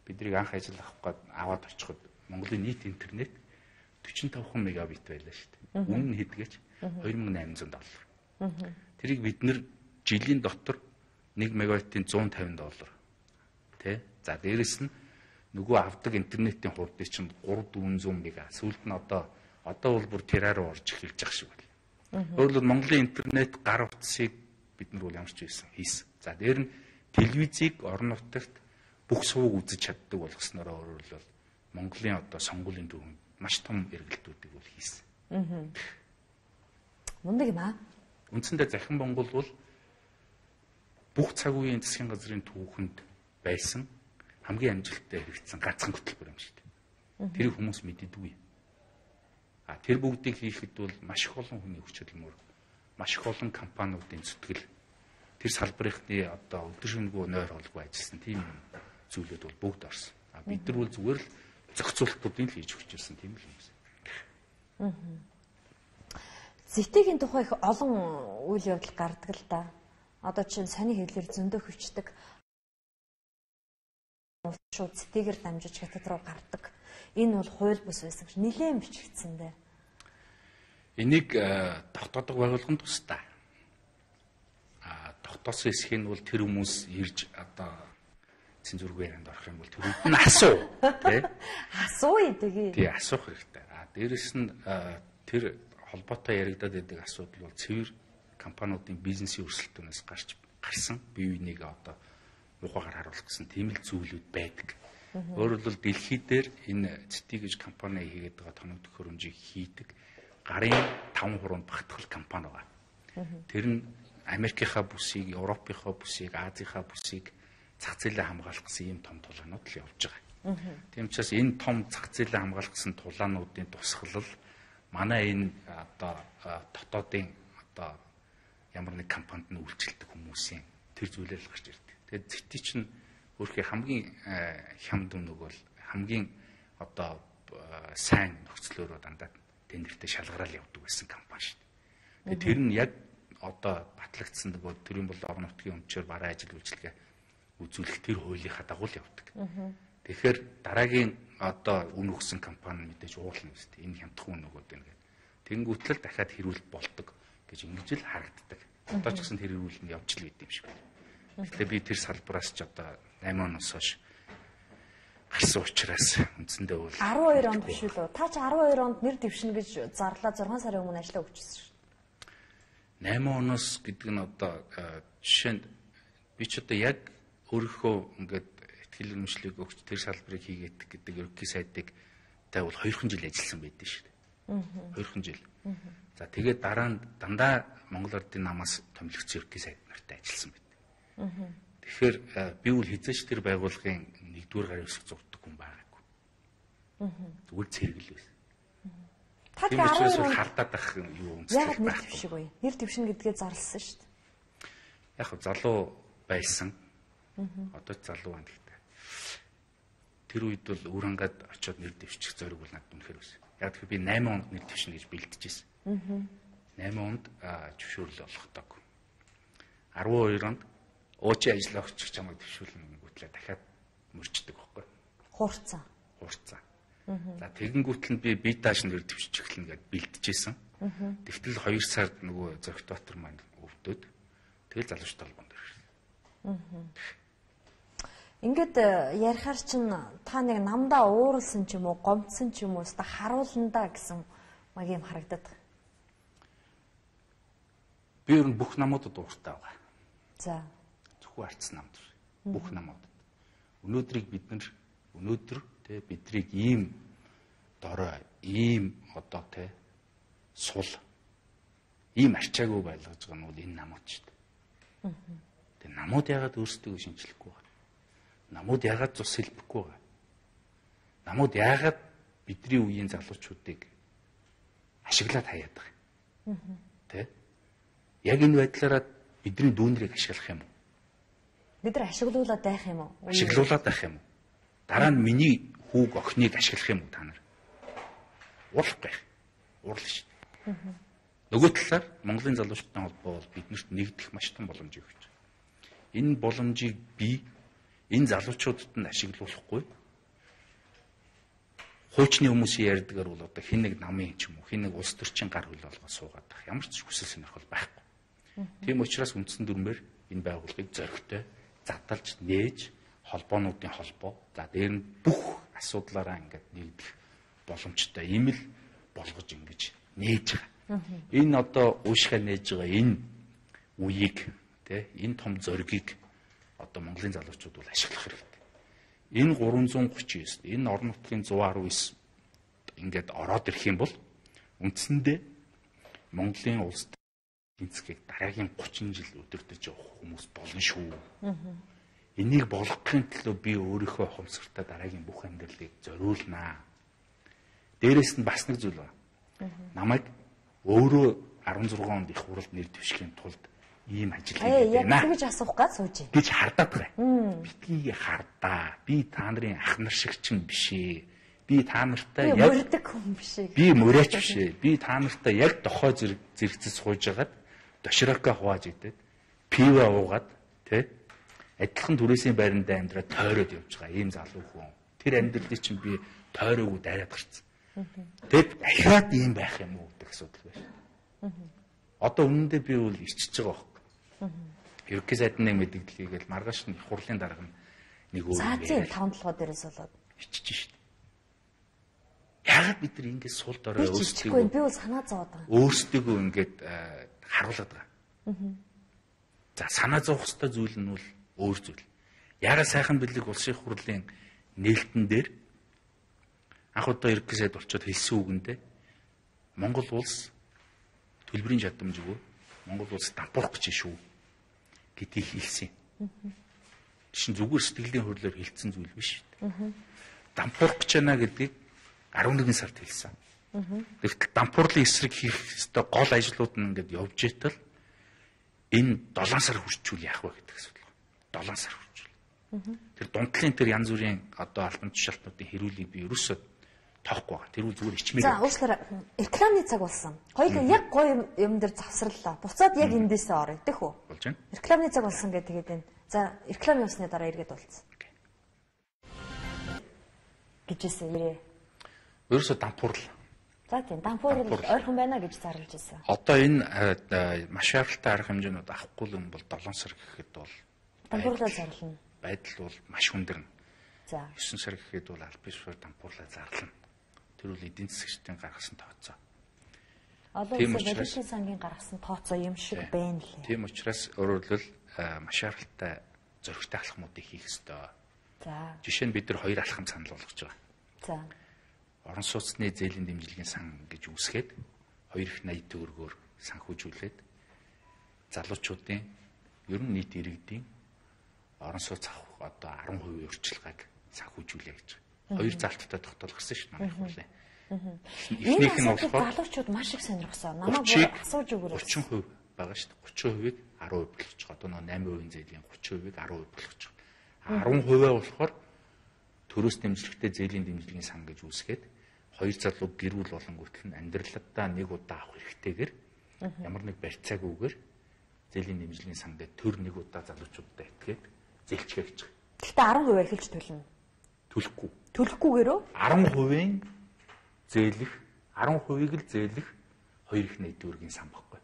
Биднийг анх ажил авах гээд аваад очиход Монголын нийт интернет 45 мегабит байлаа шүү дээ. Үнэ нь хэдгээч $2800. Тэрийг бид нэр жилийн дотор 1 мегабитийн $150. Тэ? За дээрэс нь нөгөө авдаг интернетийн хурдыг чинь 300-400 мега. Сүүлд нь одоо бол бүр тераар орж эхэлж байгаа шиг байна. Өөрөлд Монголын интернет гар утсыг бид нар бол ямар ч хийсэн. За дээр нь телевизийг орон нутагт бүх сувг үзэж чаддаг болгосноор өөрөлд Монголын одоо сонгуулийн дөрөнд маш том эргэлтүүдийг бол хийсэн. Мундаг юм аа. Үндсэндээ захин Монгол бол бүх цаг үеийн засгийн газрын түүхэнд байсан хамгийн амжилттай хэрэгжсэн ганцхан хөтөлбөр юм шүү дээ. Тэр хүмүүс мэддэггүй. Тэр бүгдийг хийхэд бол маш их олон хүний хүч хөдөлмөр, маш их олон компаниудын зүтгэл, тэр салбарынхны одоо өдөр шөнөгүй нойр холгүй ажилласан тийм зүйлүүд бол бүгд орсон. Бид нар бол зүгээр л зохицуулалтуудыг л хийж өгч ирсэн тийм л юм байна. Зэтгийн тухай их олон үйл явдал гардаг л да. Одоо чинь сони хэлээр зөндөө хөвчдөг. Шууд зэтэйгээр дамжиж хятад руу гардаг. Энэ бол хууль бус байсан гэж нэлээд бичигдсэн дээ. Энийг тогтоодог байгууллагын тусдаа. Тогтоосон хэсгийг нь бол тэр хүмүүс ирж одоо цензургүй ярианд орох юм бол тэрүүд нь асуу. Тэ? Асууя тэгээ. Тий, асуух хэрэгтэй. Дээрэс нь тэр холбоотой яригадаад байдаг асуудал бол цэвэр компаниудын бизнесийн өрсөлдөөнөөс гарсан бие биенийг одоо муухайгаар харуулах гэсэн тийм л зүйлүүд байдаг. Өөрөөр хэлбэл дэлхий дээр энэ цэти гэж компани хийгээд байгаа тоног төхөөрөмжийг хийдэг гарын 5% багтгал компани байгаа. Тэр нь Америкийнхаа бүсийг, Европынхаа бүсийг, Азийнхаа бүсийг зах зээлээ хамгаалах гэсэн ийм том тулаанууд л явж байгаа. Тийм учраас энэ том зах зээлээ хамгаалах гэсэн тулаануудын тусгалал манай энэ одоо дотоодын одоо ямар нэг компанид нь үйлчлдэг хүмүүсийн тэр зүйлээр л гарч ирдэг. Тэгээд зэти чинь өөрхийн хамгийн хямд өнөг бол хамгийн одоо сайн нөхцлөөрөө дандаа тендертэй шалгараал явдаг байсан компани шүү дээ. Тэгээд тэр нь яг одоо батлагдсан нөгөө төрийн бол орон нутгийн өмчөөр бараа ажил үйлчилгээ үзүүлэх тэр хуулийнхаа дагуу л явдаг. Тэгэхээр дараагийн одоо үн өгсөн компани мэдээж уулна шүү дээ. Энэ хямдхан өнөөгүүд байна гэдэг. Тэнгүүтэл дахиад хэрүүлэлт болдог гэж ингэж л харагддаг. Одоо ч гэсэн тэр хэрүүлэл нь явж л байд юм шиг байна. Тэгэхээр би тэр салбараас ч одоо 8 оноос хойш гарсан учраас үндсэндээ бол 12 онд биш үү? Та ч 12 онд нэр дэвшнэ гэж зарлаа 6 сарын өмнө ажиллаа өгчсөн шүү. 8 оноос гэдэг нь одоо жишээнд би ч одоо яг өөрийнхөө ингээд ихтгэл үнэмшлийг өгч тэр салбарыг хийгээд гэдэг ерөнхий сайдыг тай бол 2 жил ажилласан байдсан шүү дээ. 2 жил. За тэгээд дараа нь дандаа Монгол Ардын намаас томилогдсон ерөнхий сайд нартай ажилласан байдаг. Тэгэхээр би бол хязгаарч тэр байгууллагын 1-р гарын өсөх зурдаг хүн байгаагүй. Зүгээр цэргэл байсан. Та тэгээд хардаад ах юу үндэслэх яг нэр дэвшиг үе. Нэр дэвшин гэдгээ зарласан шүү дээ. Яг залуу байсан. Одоо ч залуу байна гэхдээ. Тэр үед бол үр хангаад очиод нэр дэвшчих зориг бол надад үнэхээр байсан. Яг тэгэхээр би 8 онд нэр дэвшнэ гэж бэлдэжсэн. 8 онд зөвшөөрөл олгодог. 12 онд уучин ажиллаа өгчих чамайг дэвшүүлнэ гүтлээ дахиад мөрчдөг байхгүй. Хуурцаа. За тэгэнгүүтэл нь би бие дааш нэр дэвшиж эхэлнэ гэд бэлдэжсэн. Тэгтэл 2 сард нөгөө Зогтбаатар маань өвдөд. Тэгэл залуучтай холбоонд ирсэн. Ингээд ярихаар чинь та нэг намдаа ууралсан ч юм уу, гомдсон ч юм уу, өста харуулнаа гэсэн маг юм харагдаад. Би ер нь бүх намуудад ууртай байгаа. За. Зөвхөн арц намд. Бүх намуудад. Өнөөдрийг өнөөдөр тэ бидрийг ийм дорой, ийм одоо тэ сул ийм арчаагүй байлгаж байгаа нь бол энэ намууд шүү дээ. Тэг намууд яагаад өөрсдөө шинжлэхгүй байна? Намууд яагаад цус хэлбэхгүй байна? Намууд яагаад бидний үеийн залуучуудыг ашиглаад хаяад байгаа юм? Тэ? Яг энэ байдлаараа бидний дүүнрийг ашиглах юм уу? Бид нар ашиглуулаад байх юм уу? Ашиглуулаад байх юм уу? Дараа нь миний хүүг охиныг ашиглах юм уу та нар? Уурлахгүй. Уурлаа шүү дээ. Нөгөө талаар Монголын залуучуудын холбоо бол биднэрт нэгдэх маш том боломжийг өгч байна. Энэ боломжийг би энэ залуучуудад нь ашиглуулахгүй. Хуучны хүмүүсийн ярьдгаар бол одоо хин нэг намын ч юм уу, хин нэг улс төрчийн гар хөл болгоо суугаад байх. Ямар ч хүсэл сонирхол байхгүй. Тийм учраас үндсэн дүрмээр энэ байгууллагыг зөрөгтэй задалж нээж холбоонуудын холбоо. За дээр нь бүх асуудлаараа ингээд нэгдэх боломжтой ийм л болгож ингэж нээж байгаа. Энэ одоо уушгаа нээж байгаа энэ үеийг тэ энэ том зоригийг одоо Монголын залуучууд бол ашиглах хэрэгтэй. Энэ 339 энэ орон нутгийн 119 ингээд ороод ирэх юм бол үндсэндээ Монголын улс тэнцгийг дараагийн 30 жил өдөртөж явах хүмүүс болно шүү. Энийг болгохын төлөө би өөрийнхөө ухамсартай дараагийн бүх амьдралыг зориулнаа. Дээрээс нь бас нэг зүйл байна. Намайг өөрөө 16 онд их хурлд нэр дэвшихийн тулд ийм ажил хийгээд байна. Яг ингэж асуух гад сууж гэж хардаад байгаа. Битгий хардаа. Би та нарын ах нар шиг ч биш ээ. Би та нартай яг мөрдөг хүн биш ээ. Би мөрөөч биш ээ. Би та нартай яг дохой зэрэгцэд сууж агаад дошироока хувааж идээд пива уугаад тэ адилхан түрээсийн байранд амьдраад тойроод явж байгаа ийм залуу хүн. Тэр амьдралыг чинь би тойроогүй дараад гарцсан. Тэгэд ахиад ийм байх юм уу гэдэг асуудал байна. Одоо үнэндээ би бол ичж байгаа байхгүй. Ерөнхий сайдны мэдээллийгээл маргааш нь их хурлын дарга нэг өөр цаазын 5 толгой дээрээс болоод ичж шít. Яагаад бид нар ингэж сул дорой өөрсдөө би бол санаа зовоод байгаа. Өөрсдөө ингэж харуулдаг байгаа. За санаа зовох хэвээр зүйл нь бол өөр зүйл. Яагаад сайхан бэлэг улсын их хурлын нээлтэн дээр анх удаа ерөнхий сайд болчоод хэлсэн үгэндээ Монгол улс төлбөрийн чадамж өгөө. Монгол улс дампуурах гэж шүү гэдгийг хэлсэн. Чинь зүгээр сэтгэлийн хөдлөөр хэлсэн зүйл биш шүү. Дампуурах гэж байна гэдгийг 11 сард хэлсэн. Тэгвэл дампуурлын эсрэг хийх ёстой гол ажлууд нь ингээд явж итэл энэ 7 сар хүрчүүл яах вэ гэдэг асуудал. 7 сар хүрчүүл. Тэр дундлын тэр янз бүрийн одоо албан тушаалтнуудын хэрүүлийг би ерөөсөө тоохгүй байгаа. Тэр үл зүгээр ичмээр. За уучлаарай. Рекламны цаг болсон. Хоёул яг гоё юм дээр завсарлаа. Буцаад яг эндээсээ орё гэх үү? Болж байна. Рекламны цаг болсон гэдэг тэгээд байна. За реклам явсны дараа эргээд уулзсан. Гэжсэн ирээ. Ерөөсөө дампуурлаа. За тийм дампуурл ойрхон байна гэж зарлаж ирсэн. Одоо энэ маш аргалтай арга хэмжээнүүд авахгүй юм бол 7 сар гэхэд бол дампуурлаа зарлана. Байдал бол маш хүндэрнэ. За 9 сар гэхэд бол аль бишвэр дампуурлаа зарлана. Тэр үл эдийн засгчдын гаргасан тооцоо. Одоо улсын сангийн гаргасан тооцоо юм шиг байна лээ. Тийм учраас өөрөөр маш аргалтай зөрөгтэй алхмуудыг хийх ёстой. За. Жишээ нь бид нар 2 алхам санал болгож байгаа. За. Орон сууцны зээлийн дэмжлэгийн сан гэж үүсгээд 2 их 80 төгрөгөөр санхүүжүүлээд залуучуудын ер нь нийт иргэдийн орон сууц авах одоо 10% урьдчилгааг санхүүжүүлээ гэж. 2 залттай тогтоол гарсан шүү дээ манай хурлын. Эхнийх нь болохоор залуучууд маш их сонирхсан. Намайг асууж өгөөрэй. 30% байгаа шүү дээ. 30%-ийг 10% болгож байгаа. Одоо 8% зээлийн 30%ийг 10% болгож байгаа. 10% болохоор төрөөс дэмжлэгтэй зээлийн дэмжлэгийн сан гэж үүсгээд 2 залуу гэр бүл болонгүйтэл нь амьдралдаа нэг удаа авах хэрэгтэйгээр ямар нэг барьцаагүйгээр зээлийн дэмжлэгийн сан дээр төр нэг удаа залуучуудаа итгээд зээлчгээ гэж байгаа. Гэхдээ 10% эхэлж төлнө. Төлөхгүй. Төлөхгүйгээрөө 10%-ийн зээлэх 10%-ийг л зээлэх 2 их 80 төгрөгийн сан баггүй.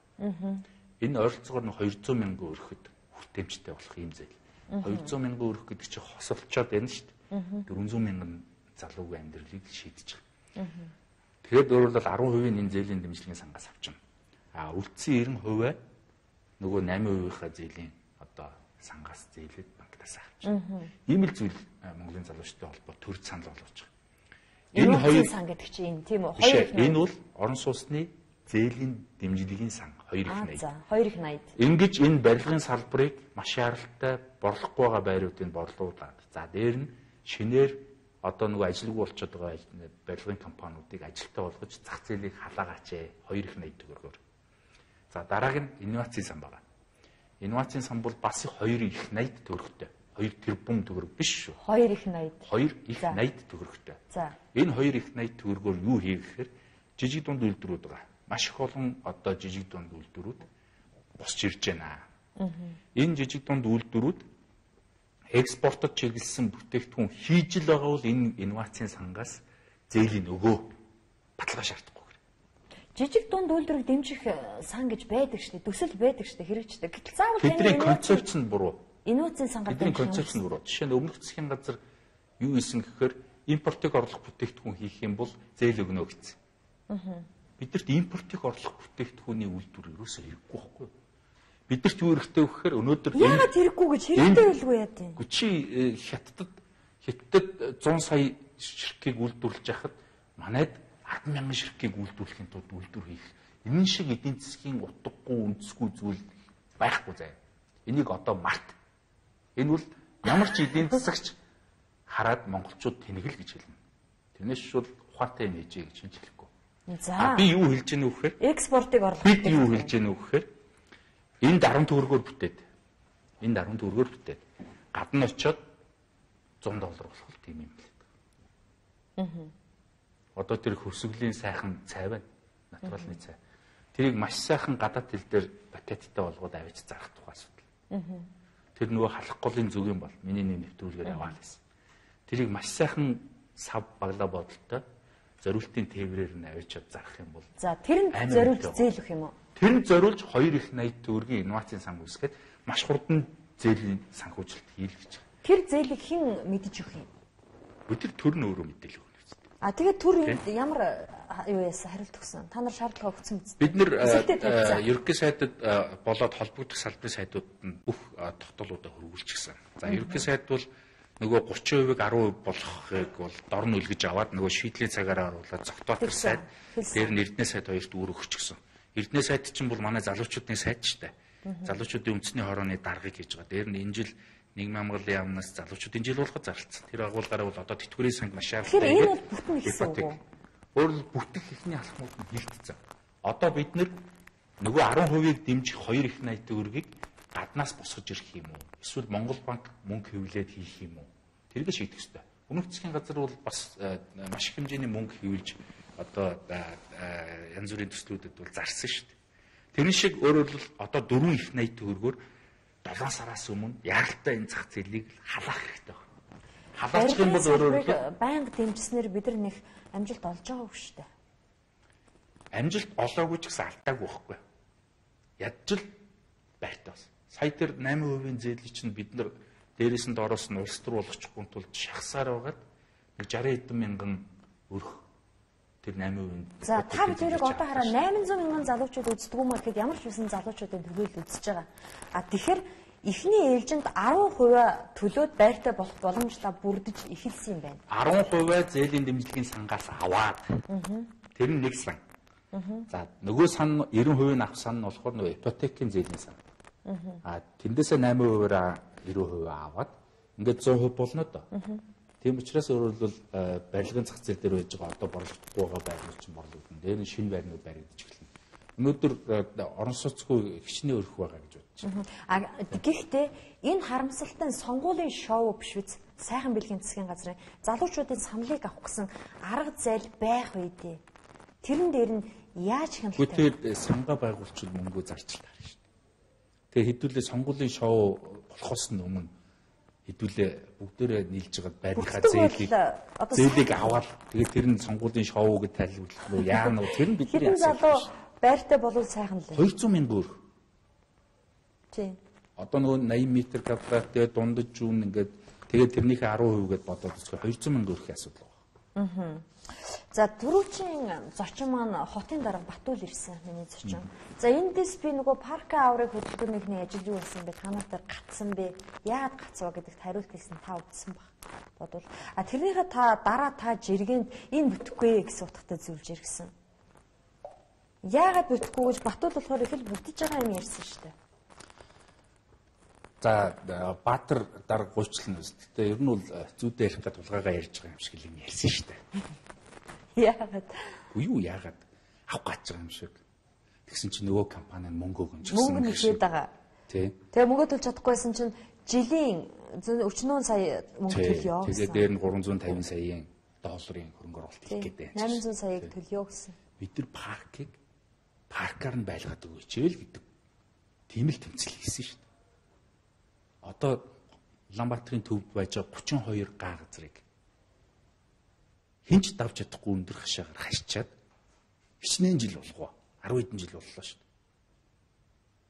Энэ ойролцоогоор нь 200 мянган өрөхөд хүртээмжтэй болох юм зээл. 200 мянган өрөх гэдэг чинь хосолцоод байна шүү дээ. 400 мянган залуугийн амьдралыг шийдэж байгаа. Тэгэхээр өөрөөр хэлбэл 10% энэ зээлийн дэмжлэгийн сангаас авчна. Үлдсэн 90% нөгөө 8%-ийнхаа зээлийн одоо сангаас зээлээд банкнаас авчна. Ийм л зүйл Монголын залуучдын холбоо төр санал болгож байгаа. Энэ хоёр сан гэдэг чинь энэ тийм үү? Энэ бол орон сууцны зээлийн дэмжлэгийн сан 2 их 80. За 2 их 80. Ингэж энэ барилгын салбарыг маш яралтай борлохгүй байгаа байруудыг борлуулад. За дээр нь шинээр одоо нөгөө ажилгүй болчиход байгаа барилгын компаниудыг ажилтаа болгож зах зээлийг халаагаач 2 их 80 төгрөгөөр. За дарааг нь инновацийн сан байна. Инновацийн сан бол бас 2 их 80 төгрөгтэй. 2 тэрбум төгрөг биш шүү. 2 их 80. 2 их 80 төгрөгтэй. За. Энэ 2 их 80 төгрөгөөр юу хий гэхээр жижиг дунд үйлдвэрүүд байгаа. Маш их олон одоо жижиг дунд үйлдвэрүүд босч ирж байна. Энэ жижиг дунд үйлдвэрүүд экспортод чиглэсэн бүтээгдэхүүн хийж л байгаа бол энэ инновацийн сангаас зээлийн өгөө баталгаа шаардахгүй. Жижиг дунд үйлдвэрийг дэмжих сан гэж байдаг шүү дээ. Төсөл байдаг шүү дээ. Хэрэгждэг. Гэтэл заавал тэдний концепц нь буруу. Инновацийн сангаар тэдний концепц нь буруу. Жишээ нь өмнөх засгийн газар юу хийсэн гэхээр импортыг орлох бүтээгдэхүүн хийх юм бол зээл өгнө гэсэн. Бидэрт импортыг орлох бүтээгдэхүүний үйлдвэр ерөөсөө хэрэггүй байхгүй юу? Бидэрт юу хэрэгтэй вэ гэхээр өнөөдөр яагаад хэрэггүй гэж хэрэгтэй байлгүй яа тийм. Чи хятадд 100 сая ширхгийг үйлдвэрлэж яхад манайд 10,000 ширхгийг үйлдвэрлэхийн тулд үйлдвэр хийх. Энэ шиг эдийн засгийн утгагүй үндэсгүй зүйл байхгүй заяа. Энийг одоо март. Энэ бол Ямар ч эдийн засагч хараад монголчууд тэнэг л гэж хэлнэ. Тэрнээс шууд ухаантай юм хийжээ гэж хэлж хэлэхгүй. За. Би юу хэлж гэнэ вэ гэхээр Экспортыг орлох. бид юу хэлж гэнэ вэ гэхээр энд 10 төгрөгөөр бүтээд гадна очиод $100 болох тийм юм л. Одоо тэр хөвсгөлийн сайхан цай байна. Натуралны цай. Тэрийг маш сайхан гадаад хэл дээр пакеттай болгоод авч зарах тухай асуудал. Тэр нөгөө халах голын зүг юм бол миний нэг нэвтрүүлгээр яваал гэсэн. Тэрийг маш сайхан сав баглаа бодолтой зориултын тээврээр нь авчиад зарах юм бол. За тэрэнд зориулж зээлөх юм уу? Тэрэнд зориулж 280 төгрөгийн инновацийн сан үүсгээд маш хурдан зээлийн санхүүжилт хийл гэж. Тэр зээлийг хэн мэдэж өгөх юм? Өдөр төр нь өөрөө мэдээлэл өгнө. Тэгээд төр ямар юу яасан хариулт өгсөн? Та нар шаардлага өгсөн биз? Бид нэр ерөнхий сайдад болоод холбогдох салбарын сайдууд нь бүх тогтоолуудаа хөрвүүлчихсэн. За ерөнхий сайд бол нөгөө 30%-ыг 10% болгохыг бол дор нь үлгэж аваад нөгөө шийдлийн цагаараа оруулаад зогтоох сайд дээр нь Эрдэнэ сайд хоёрт үүрэг өгчихсөн. Эрдэнэ сайд чинь бол манай залуучуудын сайд ч дээ. Залуучуудын үндэсний хорооны даргыг хийж байгаа. Дээр нь энэ жил нийгмийн хамгааллын яамнаас залуучуудын жил болгож зарлцсан. Тэр агуулгаараа бол одоо тэтгэврийн санг маш шаардлагатай. Тэгэхээр энэ бол бүтэн гэсэн үг үү? Өөрөөр бүтэх ихний алхмууд нь хилдсэн. Одоо бид нөгөө 10%-ийг дэмжих 280 төгрөгийг гаднаас босгож ирэх юм уу? Эсвэл Монгол банк мөнгө хэвлээд хийх юм уу? Тэргээ шийдэх ёстой. Өмнөх засгийн газар бол бас маш их хэмжээний мөнгө хэвлж одоо янз бүрийн төслүүдэд бол зарсан шүү дээ. Тэрэн шиг өөрөөр бол одоо 480 төгрөгөөр 7 сараас өмнө яралтай энэ зах зээлийг халаах хэрэгтэй байна. Халаачих юм бол өөрөөр байнга дэмжснээр бид нар нэг амжилт олж байгаагүй шүү дээ. Амжилт олоогүй ч гэсэн алдаагүй байхгүй. Ядчил байртаа бас. Сая тэр 8% зээлийг чинь бид нар дээрээс нь доороос нь улс төр болгочихгүй тулд шахсаар байгаад нэг 60 хэдэн мянган өрх тэр 8%. За та бүхэн одоо хараа 800 мянган залуучууд үздэг юм аа гэхэд ямар ч үсэн залуучуудын төлөөлөл үзэж байгаа. Тэгэхээр эхний ээлжинд 10% төлөөд байртай болох боломжлоо бүрдэж эхэлсэн юм байна. 10% зээлийн дэмжлэгийн сангаас аваад тэр нь нэг сан. За нөгөө сан 90% нь авах сан нь болохоор нөгөө ипотекийн зээлийн сан. Тэндээсээ 8%-аар 90% аваад ингээд 100% болно доо. Тийм учраас өөрөөр бол барилгын зах зээл дээр байж байгаа одоо борлогдохгүй байгаа байрнууд чинь борлогдно. Дээр нь шинэ байрнууд баригдаж эхэлнэ. Өнөөдөр орон сууцгүй хичнээн өрөх байгаа гэж бодож байна. Гэхдээ энэ харамсалтай сонгуулийн шоу биш үз сайхан бэлгийн засгийн газрын залуучуудын саналыг авах гэсэн арга зээл байх үедээ тэрэн дээр нь яаж хяналттай. Тэгээд сангаа байгуулчид мөнгөө зарж таарна шүү дээ. Тэгээд хэдүүлээ сонгуулийн шоу болохоос нь өмнө хэдүүлээ бүгдээрээ нийлж байгаа байрныхаа зээлийг аваад тэгээд тэр нь сонгуулийн шоу гэж тайлбарлах нь яа нь тэр нь бидний асуудал. Байртай болов сайхан л. 200 мянга өөр. Тийм. Одоо нөгөө 80 м квадрат тэгээд дундаж зүүн ингээд тэгээд тэрнийхээ 10% гэдээ бодоод үзэхээр 200 мянга өрхийн асуудал байна. За дөрөвчийн зочин маань хотын дарга Батүл ирсэн миний зочин. За эндээс би нөгөө парк аврыг хөдөлгөөнийхний ажил юу болсон бэ? Та нартай гацсан бэ? Яагаад гацваа гэдэгт хариулт хэлсэн та үзсэн баг. Бодвол тэрнийхээ дараа та жиргэнд энэ бүтэхгүй гэсэн утгатай зөвлөж иргсэн. Яагаад бүтэхгүй гэж Батүл болохоор их л бүтэж байгаа юм ярьсан шүү дээ. За Баатар дарга гуйчлан үст. Гэтэ ер нь бол зүйдээ ярих гэдэг тулгаагаа ярьж байгаа юм шиг л юм ярьсан шүү дээ. Яагаад? Юу яагаад авах гэж байгаа юм шиг. Тэгсэн чинь нөгөө компани нь мөнгө өгөн ч гэсэн. Мөнгө нэхээд байгаа. Тий. Тэгээ мөнгө төлж чадахгүйсэн чинь жилийн 40 сая мөнгө төлөё. Тэгээ дээр нь 350 саяын долларын хөрөнгө оруулалт хийх гэдэг. 800 саяг төлөё гэсэн. Бид нар паркаар нь байлгаад өгөөч л гэдэг. Тийм л тэмцэл хийсэн шүү дээ. Одоо Улаанбаатарын төвд байж байгаа 32 га газрыг хинч давж чадахгүй өндөр хашаагаар хашчаад хичнээн жил болгоо 10 хэдэн жил боллоо шүү дээ.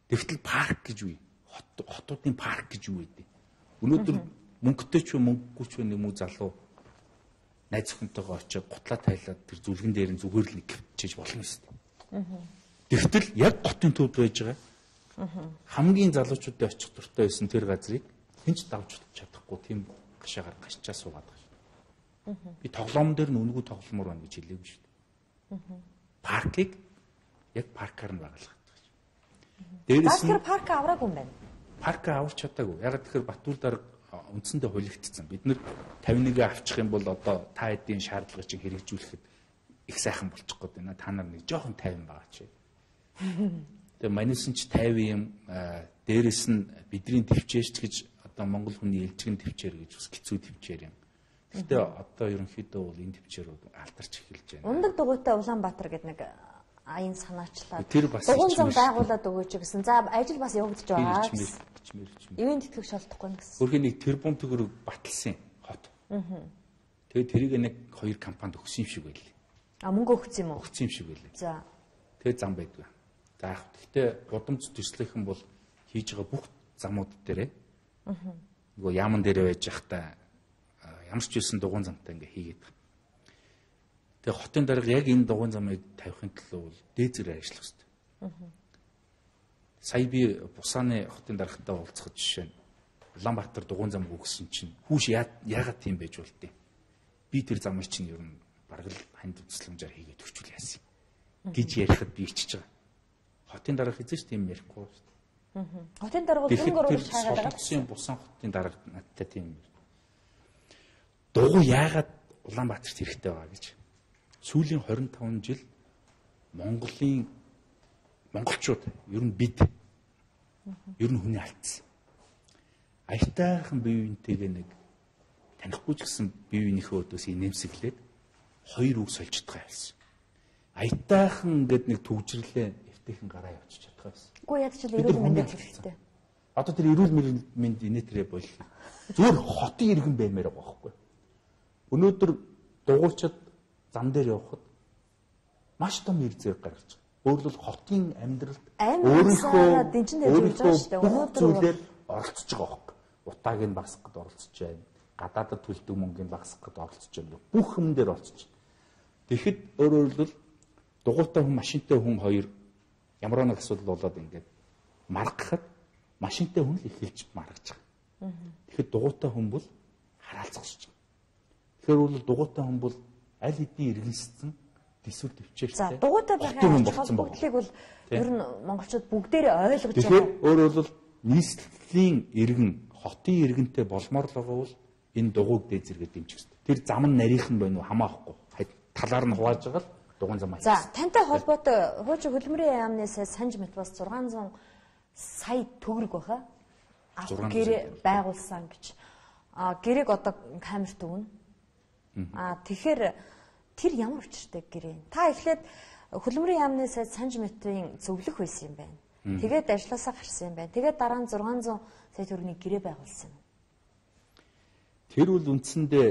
Тэгвэл парк гэж үе. Хотуудын парк гэж юу вэ? Өнөөдөр мөнгөтэй ч мөнгөгүй ч нэг муу залуу найз охинтойгоо очиод гутлаа тайлаад тэр зүлгэн дээр нь зүгээр л нэг гівчиж болно шүү дээ. Тэгвэл яг хотын төвд байж байгаа хамгийн залуучуудын очих дуртай байсан тэр газрыг хинч давж чадахгүй тийм гашаагаар гашчаа суугаад байгаа шүү. Би тоглоом дээр нүнгүй тогломоор байна гэж хэлээгүй шүү дээ. Паркийг яг паркаар нь байгуулах гэж. Дээрээс нь парк авраагүй юм байна. Парк аварч чадаагүй. Яг тэгэхээр Батүл дарга үндсэндээ хулигдсан. Бид нэр 51 авчих юм бол одоо та хэдийн шаардлагыг чинь хэрэгжүүлэхэд их сайхан болчих гээд байна. Та нар нэг жоохон 50 байгаа чи. Тэгээ манайсан ч 50 юм дээрэс нь бидний төвчээрч гэж одоо монгол хүний элжигэн төвчээр гэж бас хэцүү төвчээр юм. Гэхдээ одоо ерөнхийдөө бол энэ төвчээрүүд алдарч эхэлж байна. Ундаг дугуйтай Улаанбаатар гэдэг нэг аян санаачлаад дугуун зам байгуулад өгөөч гэсэн. За ажил бас явагдаж байгаа. Ивэн тэтгэх шалтгагүй гэсэн. Өөрхөн нэг тэрбум төгрөг баталсан хот. Тэгээд тэрийг нэг 2 компанид өгсөн юм шиг байлээ. А мөнгө өгсөн юм уу? Өгсөн юм шиг байлээ. За. Тэгээд зам байдгаа. За яг гэхдээ гудамж төслийнхэн бол хийж байгаа бүх замууд дээрээ нөгөө яаман дээрээ байж захта ямар ч байсан дугуун замтай ингээ хийгээд байгаа. Тэгээ хотын дарга яг энэ дугуун замыг тавихын төлөө бол дээзэр ажиллах хэрэгтэй. Сая би Бусааны хотын даргатай уулзахад жишээ нь Улаанбаатар дугуун замыг өгсөн чинь хүүш яагаад тийм байж болд юм. Би тэр замыг чинь ер нь бараг л ханд төсөлмжээр хийгээд өчүүл яасан гэж ярихад би ичж байгаа. Хотын дарга хийж тийм ярихгүй шүү дээ. Хотын дарга хөнгө оруулж хайгаад байгаа. Солонгосын Бусан хотын дарга надтай тийм юм. Дугуй яагаад Улаанбаатарт хэрэгтэй байгаа гэж. Сүүлийн 25 жил монголчууд ер нь бид ер нь хүний алдсан. Аятайхан бие биентэйгээ нэг танихгүй ч гэсэн бие биенийхээ өдөөс инээмсэглээд 2 үг сольж чадгаа байсан. Аятайхан ингээд нэг төвжирлээ эвтэйхэн гараа явуулчих чадгаа байсан. Үгүй яд ч эрүүл мэндийн хэрэгтэй. Одоо тэр эрүүл мэнд инээтрээ болох. Зүгээр хотын иргэн баймаар байгаа байхгүй. Өнөөдөр дугуйчид зам дээр явхад маш том эр зэрэг гаргаж байгаа. Өөрөлд хотын амьдралд өөрийнхөө дэнчин дээр жүрж байгаа шүү дээ. Өнөөдөр зүйлээр оролцож байгаа байхгүй. Утааг нь багасгах гээд оролцож байна. Гадаадд төлдөг мөнгөнд багасгах гээд оролцож байна. Бүх юм дээр оролцож байна. Тэгэхэд өөрөлд дугуйтай хүн машинтай хүн хоёр ямар нэг асуудал болоод ингээд маргахад машинтай хүн л эхэлж маргаж байгаа. Тэгэхэд дугуйтай хүн бол хараалцах. Тэгэхээр бол дугуйтай хүн бол аль хэдийн иргэншсэн төсвөр төвчээртэй. За дугуйтай байгаа холбогдлыг бол ер нь монголчууд бүгдээрээ ойлгож байгаа. Тэгэхээр өөрөөр бол нийслэлийн иргэн, хотын иргэнтэй болмоор л байгаа бол энэ дугуйг дээзэргээ дэмжих хэрэгтэй. Тэр зам нь нарийнхан байна уу хамаахгүй. Талаар нь хувааж байгаа л дугуйн зам аяа. За тантай холбоотой хуучин хөдөлмөрийн яамны Санж мэт бас 600 сая төгрөг баха. Гэрээ байгуулсан гэж. Гэрээг одоо камерт өгнө. Тэгэхээр тэр ямар учиртай гэрээ. Та эхлээд хөдөлмөрийн яамны сайд Санж мэтийн зөвлөх байсан юм байна. Тэгээд ажилласаа гарсан юм байна. Тэгээд дараа нь 600 сая төгрөгийн гэрээ байгуулсан юм. Тэр бол үндсэндээ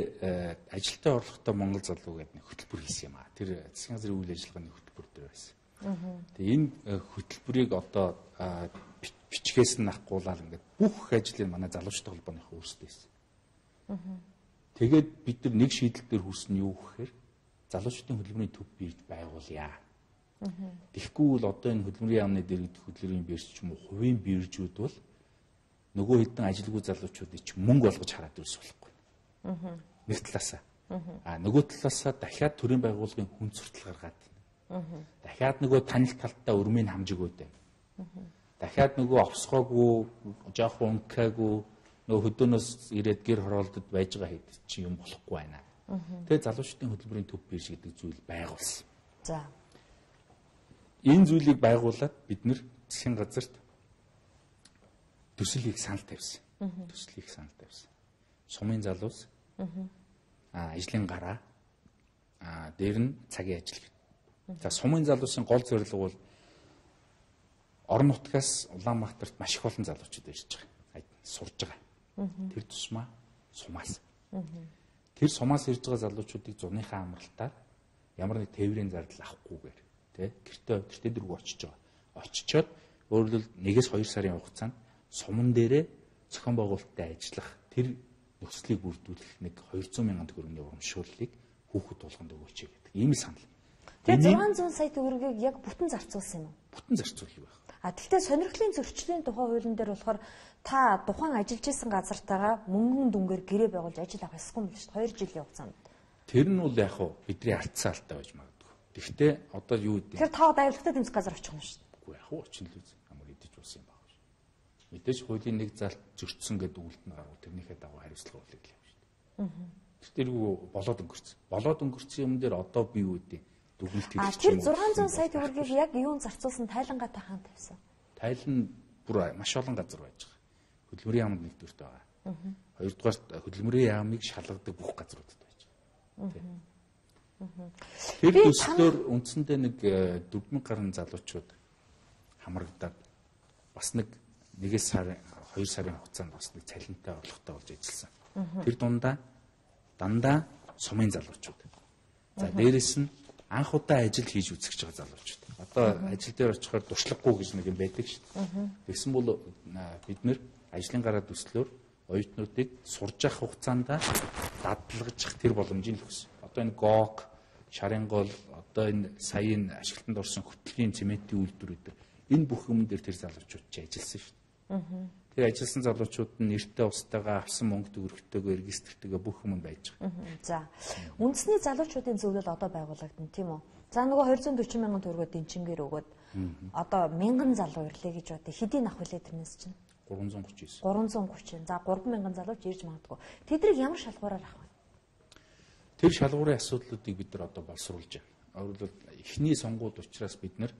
ажилтаа орлоготой Монгол залуу гэдэг нэг хөтөлбөр хийсэн юм аа. Тэр засгийн газрын үйл ажиллагааны хөтөлбөр дээр байсан. Тэгээ энэ хөтөлбөрийг одоо бичгээс нь авахгуулаад ингээд бүх ажлыг манай залуучдын холбооныхоо өөрсдөө хийсэн. Тэгээд бид нар нэг шийдэл дээр хүрсэн нь юу гэхээр залуучдын хөдөлмөрийн төв бий байгуулъя. Тэгэхгүй бол одоо энэ хөдөлмөрийн яамны дэргэдэх хөдөлмөрийн бирж ч юм уу хувийн биржүүд бол нөгөө хэдэн ажилгүй залуучуудыг ч мөнгө олгож хараад ирс болохгүй. Нэг талаасаа. Нөгөө талаасаа дахиад төрийн байгууллагын хүн суртал гаргаад. Дахиад нөгөө танил талтаа өрмийн хамжиг өөдөө. Дахиад нөгөө овсгоогүй, жоохон ункаагүй нөгөө хөдөөнөөс ирээд гэр хороолдод байж байгаа хэд чи юм болохгүй байна. Тэгээ залуучдын хөдөлмөрийн төв бирж гэдэг зүйл байгуулсан. За. Энэ зүйлийг байгуулад бид нэр засгийн газарт төслийг санал тавьсан. Төслийг санал тавьсан. Сумын залуус ажлын гараа дээр нь цагийн ажил. За сумын залуусын гол зорилго бол орон нутгаас Улаанбаатарт маш их олон залуучууд ирж байгаа. Сурж байгаа. Тэр тусмаа сумаас. Тэр сумаас ирж байгаа залуучуудыг зуныхаа амралтаар ямар нэг тээврийн зардал авахгүйгээр гэртээ дөрөв очиж байгаа. Очичоод өөрөлд 1-2 сарын хугацаанд суман дээрээ зохион байгуулалттай ажиллах тэр нөхцөлийг бүрдүүлэх нэг 200 мянган төгрөгийн урамшууллыг хүүхэд тулганд өгөөч гэдэг. Ийм санал. Тэгээ 600 сая төгрөгийг яг бүтэн зарцуулсан юм уу? Бүтэн зарцуулсан байх. Тэгэхдээ сонирхлын зөрчлийн тухай хуулийн дээр болохоор та тухайн ажиллаж исэн газартаагаа мөнгөн дүнгээр гэрээ байгуулж ажил авах ёсгүй юм биш үү? 2 жилийн хугацаанд. Тэр нь бол яг хуу бидний алдсан алдаа байж магадгүй. Гэхдээ одоо юу гэдэг? Тэр таа дайвлагтай тэмцэх газар очих юм шүү дээ. Үгүй яг хуу очих л үз. Ямар идэж болсон юм байна. Мэдээж хуулийн нэг залт зөрчсөн гэдэг үлдэн гаргав. Тэрнийхээ дагуу хариуцлага үлээх юм шүү дээ. Тэргүй болоод өнгөрцөн. Болоод өнгөрсөн юм дээр одоо би юу гэдэг дүгнэлт хийх юм. Тэр 600 сая төгрөгийг яг юун зарцуулсан тайлангаатай хаан тавьсан. Тайл нь бүр маш олон газар байж байгаа. Хөдөлмөрийн яамд нэгдүгürt байгаа. Хоёрдугаар хөдөлмөрийн яамыг шалгадаг бүх газруудад байж байгаа. Тэр төслөөр үндсэндээ нэг 4000 гаруй залуучууд хамрагдаад бас нэг 1 сарын 2 сарын хугацаанд бас нэг цалинтай орлоготой болж ажилласан. Тэр дандаа сумын залуучууд. За дээрэс нь анх удаа ажил хийж үзэж байгаа залуучууд. Одоо ажил дээр очихоор дуршлаггүй гэж нэг юм байдаг шүү дээ. Тэгсэн бол бид нэр ажлын гараа төслөөр оюутнуудыг сурж явах хугацаанд дадлагжих тэр боломжийг л өгсөн. Одоо энэ ГОК, шарын гол, одоо энэ саяын ашиглалтанд орсон хөтөлбөрийн цементийн үйлдвэрүүд энэ бүх юм дээр тэр залуучууд ч ажилласан шүү дээ. Тэр ажилласан залуучууд нь нэртэй устдаагаа авсан мөнгө төгрөгтэйгээр регистртэйгээ бүх юм байж байгаа. За. Үндэсний залуучуудын зөвлөл одоо байгуулагдана тийм үү? За нөгөө 240 мянган төгрөгөд дэнчингээр өгөөд одоо 1000 залуу ирлээ гэж бодъё. Хэдийн ах вүлээ тэрнээс чинь? 339. 330. За 3000 залууч ирж магадгүй. Тэдрийг ямар шалгуураар авах вэ? Тэр шалгуурын асуудлуудыг бид нар одоо боловсруулж байна. Өөрөлд эхний сонгуульд учраас бид нар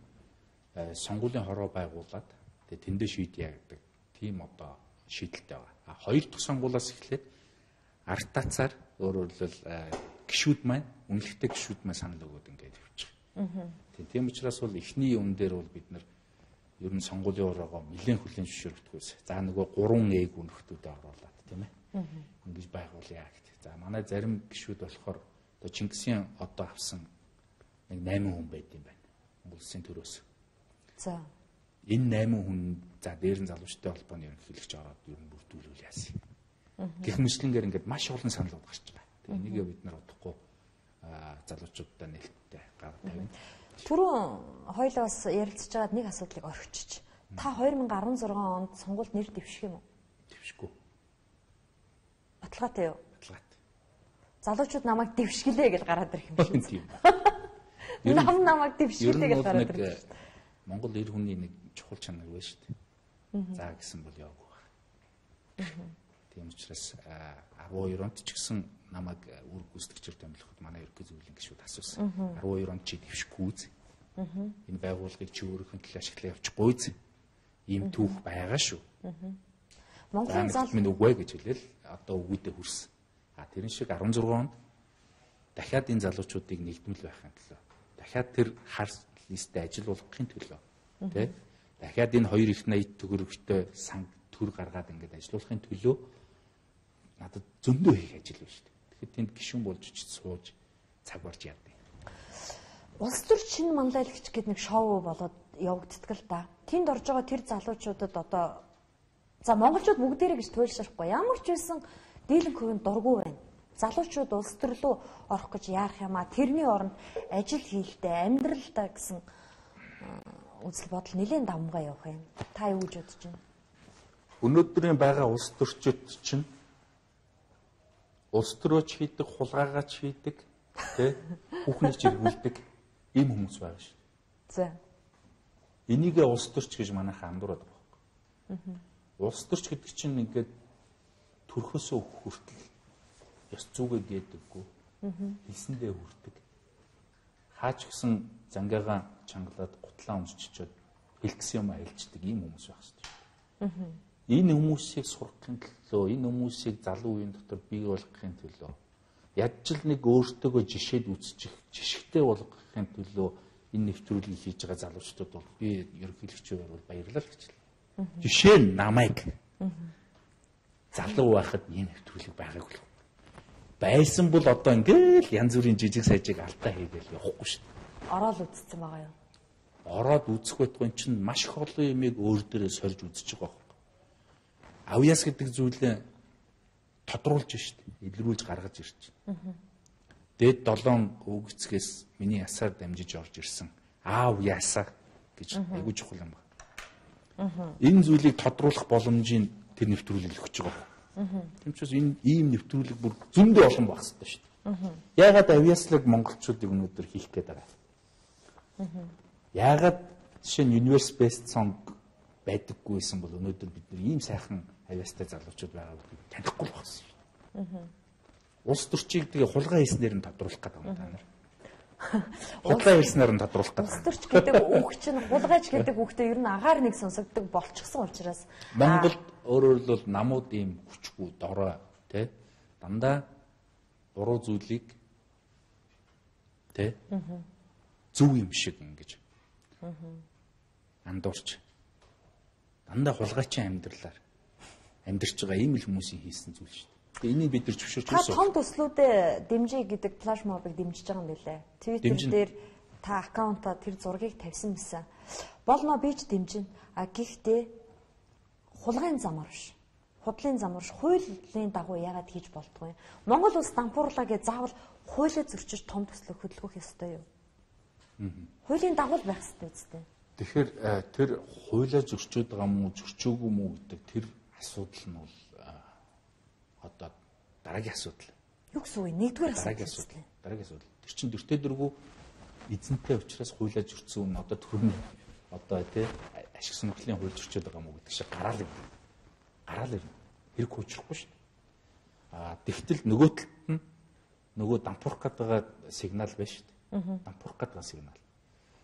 сонгуулийн хороо байгуулад тэндээ шийдье гэдэг тийм одоо шийдэлтэй байгаа. Хоёр дахь сонгуулиас эхлээд артацаар өөрөөр хэлбэл гишүүд маань үнэлэхтэй гишүүд маань санал өгөөд ингээд явчих. Тийм учраас бол эхний юм дээр бол бид нар ер нь сонгуулийн ороогоо нэлээд хүлээн зөвшөөрдөггүйс. За нөгөө 3 эг үнэлэхтүүдэд оруулаад тийм ээ. Ингэж байгуулъя гэдэг. За манай зарим гишүүд болохоор одоо Чингисийн одоо авсан нэг 8 хүн байд юм байна. Монгол Улсын төрөөс. За энэ 8 хүн за дээр нь залуучтай холбооны ерөнхийлөгч ороод ер нь бүрдүүлүүл яасан. Гэх мэтлэнгээр ингээд маш олон саналууд гарч байгаа. Тэгээ энийгээ бид нар удахгүй залуучуудаа нээлттэй гаргаж тавина. Түрүүн хоёулаа бас ярилцж байгаад нэг асуудлыг орхичих. Та 2016 онд сонгуульд нэр дэвших юм уу? Дэвшихгүй. Баталгаатай юу? Баталгаатай. Залуучууд намайг дэвшгэлээ гэж гараад ирэх юм шиг. Намайг дэвшгэлээ гэж гараад ирэх. Монгол эр хүний нэг чухал чанар байна шүү дээ. За гэсэн бол яваагүй байна. Тийм учраас 12 онд ч гэсэн намайг үр гүйцэтгэгчээр томилоход манай ерөнхий зөвлөлийн гишүүд асуусан. 12 онд чи дэвшихгүй үз. Энэ байгууллагыг чи өөрийнхөө төлөө ашиглаа явчихгүй үз. Ийм түүх байгаа шүү. Монголын зал минь үгүй гэж хэлээл одоо үгүйдээ хүрсэн. Тэрэн шиг 16 онд дахиад энэ залуучуудыг нэгдмэл байхын төлөө дахиад тэр хар листтэй ажиллуулахын төлөө тий дахиад энэ 280 төгрөгтэй санг төр гаргаад ингээд ажиллуулахын төлөө надад зөндөө хийх ажил байна шүү дээ. Тэгэхээр тэнд гишүүн болж ч сууж цаг барж яадаг. Улс төр шинэ манлайлагч гэдэг нэг шоу болоод явагддаг л да. Тэнд орж байгаа тэр залуучуудад одоо за монголчууд бүгдээрээ гэж туйлшрахгүй ямар ч байсан дийлэнх хувийн дургүй байна. Залуучууд улс төр рүү орох гэж яарах юм а тэрний оронд ажил хийлтэй амьдралдаа гэсэн үзэл бодол нэлээд давмгай явах юм. Та юу гэж бодож байна? Өнөөдрийн байгаа улс төрчид чинь улс төрөөч хийдэг, хулгайгаач хийдэг, тэ бүхнийч иргүүлдэг ийм хүмүүс байгаа шүү. За. Энийгээ улс төрч гэж манайхаа андуураад байгаа байхгүй. Улс төрч гэдэг чинь ингээд төрхөөсөө хүртэл ёс зүгээ гээдэггүй. Хэлсэндээ хүрдэг. Хаач гисэн зангаагаа чангалаад гутлаа уншчиход хэлгсэн юм хэлждэг ийм хүмүүс байх шүү. Энэ хүмүүсийг сургахын төлөө, энэ хүмүүсийг залуу үеийн дотор бий болгохын төлөө ядчил нэг өөртөөгөө жишээд үзчих, жишгтэй болгохын төлөө энэ нэвтрүүлгийг хийж байгаа залуучдад бол би ерөнхийлөгчөөр бол баярлалаа гэж хэлээ. Жишээ нь намайг залуу байхад ийм нэвтрүүлэг байгаагүй л. Байсан бол одоо ингээл янз бүрийн жижиг сажиг алдаа хийгээл явахгүй шүү дээ. Ороод үзсэн байгаа юу? Ороод үзэх байтугай чинь маш их олон юмыг өөр дээрээ сольж үзэж байгаа байхгүй. Авьяас гэдэг зүйлээ тодруулж штт илрүүлж гаргаж ирж. Дээд 7 өгцгээс миний ясаар дамжиж орж ирсэн аав яасаа гэж айгуу чухал юм байна. Энэ зүйлийг тодруулах боломжийг тэр нэвтрүүлэг өгч байгаа. Тийм ч бас энэ ийм нэвтрүүлэг бүр зөндөө олон байх хэрэгтэй шүү дээ. Яагаад авьяаслаг монголчуудыг өнөөдөр хийх гээд байгаа? Яагаад жишээ нь Universe Best Song байдаггүйсэн бол өнөөдөр бид нар ийм сайхан авьяастай залуучууд байгаа гэдгийг танихгүй л болсон шүү. Улс төрчийг тэгээ хулгай хийснээр нь тодруулах гэдэг юм та нар. Хулгай хийснээр нь тодруулах гэдэг. Улс төрч гэдэг үг чинь хулгайч гэдэг үгтэй ер нь агаар нэг сонсогддог болчихсон учраас Монголд өөрөөр хэлбэл намууд ийм хүчгүй дорой тий дандаа буруу зүйлийг тий зөв юм шиг ингэж андуурч дандаа хулгайчийн амьдралаар амьдарч байгаа ийм л хүмүүсийн хийсэн зүйл шүү дээ. Тэгээ энийг бид нар зөвшөөрч та том төслүүдэд дэмжиж гэдэг флаш мобыг дэмжиж байгаа юм билээ. Твиттер дээр та аккаунтаа тэр зургийг тавьсан байсан. Болно би ч дэмжинэ. А гэхдээ хулгайн замаар биш. Худлын замаар биш. Хуулийн дагуу яагаад хийж болдгоо юм. Монгол улс дампуурлаа гэж заавал хуулиа зөрчиж том төслөг хөдөлгөх ёстой юу? Хуулийн дагуу байх ёстой үстэй. Тэгэхээр тэр хуулиа зөрчиж байгаа мó зөрчөөгүй мó гэдэг тэр асуудал нь бол одоо дараагийн асуудал. Юу гэсэн үг? Нэгдүгээр асуудал. Дараагийн асуудал. Тэр чин дөртөө дөрвөө эзэнтэй учраас хуулиа зөрчсөн нь одоо төрний одоо тий ашиг сонирхлын хууль зөрчиж байгаа мó гэдэг шиг гараал ирнэ. Хэрэг хуучрахгүй шүү дээ. Тэгтэл нөгөө талд нь нөгөө дампуурах гэдэг сигнал байна шүү дээ. Дампуурах гэдэг сигнал.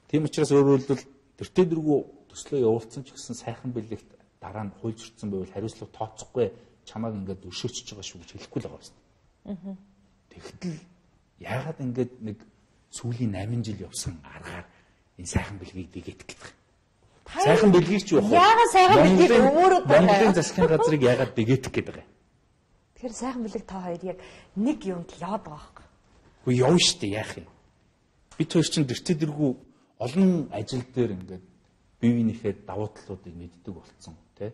Тийм учраас өөрөөр хэлбэл дөртөө дөрвөө төслөө явуулсан ч гэсэн сайхан бэлэгт дараа нь хууль зөрчсөн байвал хариуцлага тооцохгүй чамааг ингээд өршөөчж байгаа шүү гэж хэлэхгүй л байгаа юм. Тэгтэл яагаад ингээд нэг сүүлийн 8 жил явсан аргаар энэ сайхан бэлгийг дэгэт гэдэг. Сайхан бэлгийг ч юу вэ? Яагаад сайхан бэлгийг өөрөө Монголын засгийн газрыг яагаад дэгэт гэдэг юм? Тэгэхээр сайхан бэлэг та хоёр яг нэг юмд яваад байгаа байхгүй. Хөө явна шүү дээ яах юм. Бид хоёр чинь дөртөө дөрвөө олон ажил дээр ингээд бие биенийхээ давуу талуудыг мэддэг болцсон тий.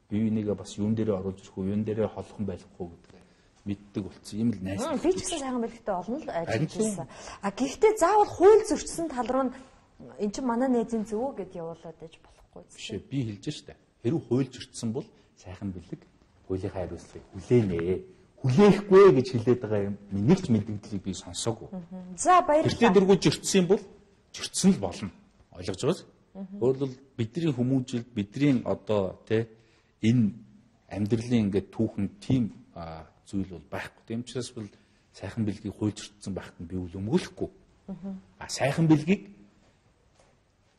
Бие бинийгээ бас юун дээрээ оруулж ирэх үү, юун дээрээ холхон байхгүй гэдэг мэддэг болцсон. Ийм л найс. Би ч гэсэн сайхан бэлэгтэй олон л ажиллаж байсан. Гэхдээ заавал хууль зөрчсөн тал руу эн чинь манай найзын зөв үү гэд явуулаад байж болохгүй. Биш ээ, би хэлж штэ. Хэрвээ хууль зөрчсөн бол сайхан бэлэг хуулийнхаа хариуцлагыг хүлээнэ. Хүлээхгүй гэж хэлээд байгаа юм. Нэг ч мэдээллийг би сонсоогүй. За баярлалаа. Тэртээ дөрвөө зөрчсөн бол зөрчсөн л болно. Ойлгож байгаас? Өөрөлд бидний хүмүүжилд бидний одоо тий энэ амьдралын ингээд түүхэн тийм зүйл бол байхгүй. Тийм учраас бол сайхан бэлгийг хууль зөрчсөн байхад нь би үл өмгөөлөхгүй. Сайхан бэлгийг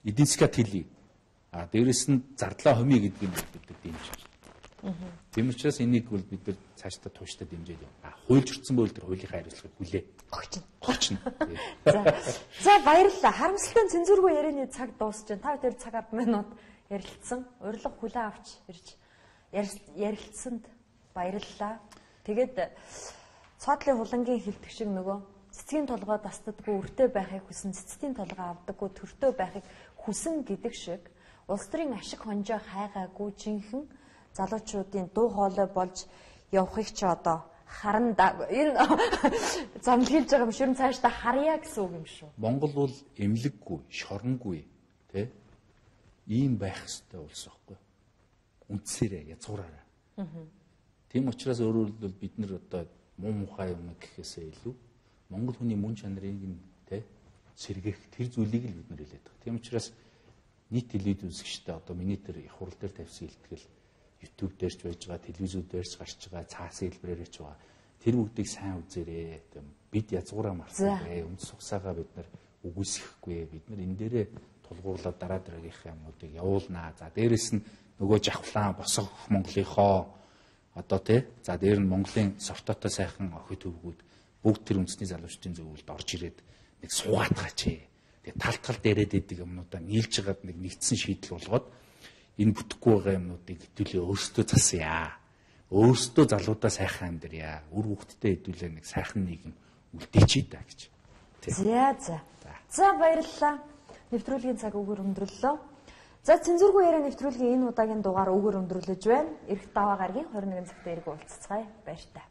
эдийн засгад хэлье. Дээрэс нь зардлаа хомъё гэдгийг мэддэг дэмжиж. Тийм учраас энийг бол бид нар цаашдаа тууштай дэмжиж яваа. Хууль зөрчсөн бол тэр хуулийнхаа хариуцлагыг хүлээ. Огчно. За баярлалаа. Харамсалтай цензургүй ярианы цаг дуусч байна. Та бүхэн цаг 10 минут ярилцсан. Урилга хүлээн авч ирж ярилцсанд баярлалаа. Тэгээд цоодлын хулангийн хилдэг шиг нөгөө цэцгийн толгой дастдаггүй өртөө байхыг хүсэн, цэцгийн толгой авдаггүй төртөө байхыг хүсэн гэдэг шиг улс төрийн ашиг хонжоо хайгаагүй жинхэнэ залуучуудын дуу хоолой болж явахыг ч одоо харна энэ замлгилж байгаа юм шиг цаашдаа харьяа гэсэн үг юм шүү. Монгол бол эмлэггүй, шоронгүй тий ийм байх ёстой улс байхгүй. Үндсээрээ язгуураараа. Тийм учраас өөрөөр хэлбэл бид нар одоо муу мухай юм гэхээсээ илүү Монгол хүний мөн чанарыг нь тий сэргээх тэр зүйлийг л бид нар хэлээд байгаа. Тийм учраас нийт телевиз үзэгчтэй одоо миний тэр их хурал дээр тавьсан илтгэл YouTube дээрч байж байгаа, телевизүүд дээрч гарч байгаа, цаасын хэлбэрээр ч байгаа. Тэр бүгдийг сайн үзээрэй. Бид язгуураа марцгаагүй, үндэс ухсаагаа бид нар үгүйсэхгүй. Бид нар энэ дээрээ тулгуурлаад дараагийнхаа юмнуудыг явуулнаа. За дээрэс нь нөгөө жавхлаан босох Монголынхоо одоо тий. За дээр нь Монголын сортоотой сайхан охид төвгүүд бүгд тэр үндэсний залуучдын зөвлөлд орж ирээд нэг суугаатгаач. Тэгээ тал дээрээд идэг юмнуудаа нийлж хагаад нэг нэгдсэн шийдэл болгоод энэ бүтэхгүй байгаа юмнуудыг хэдүүлээ өөрсдөө засъя. Өөрсдөө залуудаа сайхан амьдрья. Үр хүүхдтэй хэдүүлээ нэг сайхан нийгэм үлдээчээ та гэж. За баярлалаа. Нэвтрүүлгийн цаг өгөр өндөрлөө. За цензургүй яриа нэвтрүүлгийн энэ удаагийн дугаар өгөр өндөрлөж байна. Эх 7 гарагийн 21 цагт эргүү уулзцгаая. Баяр та.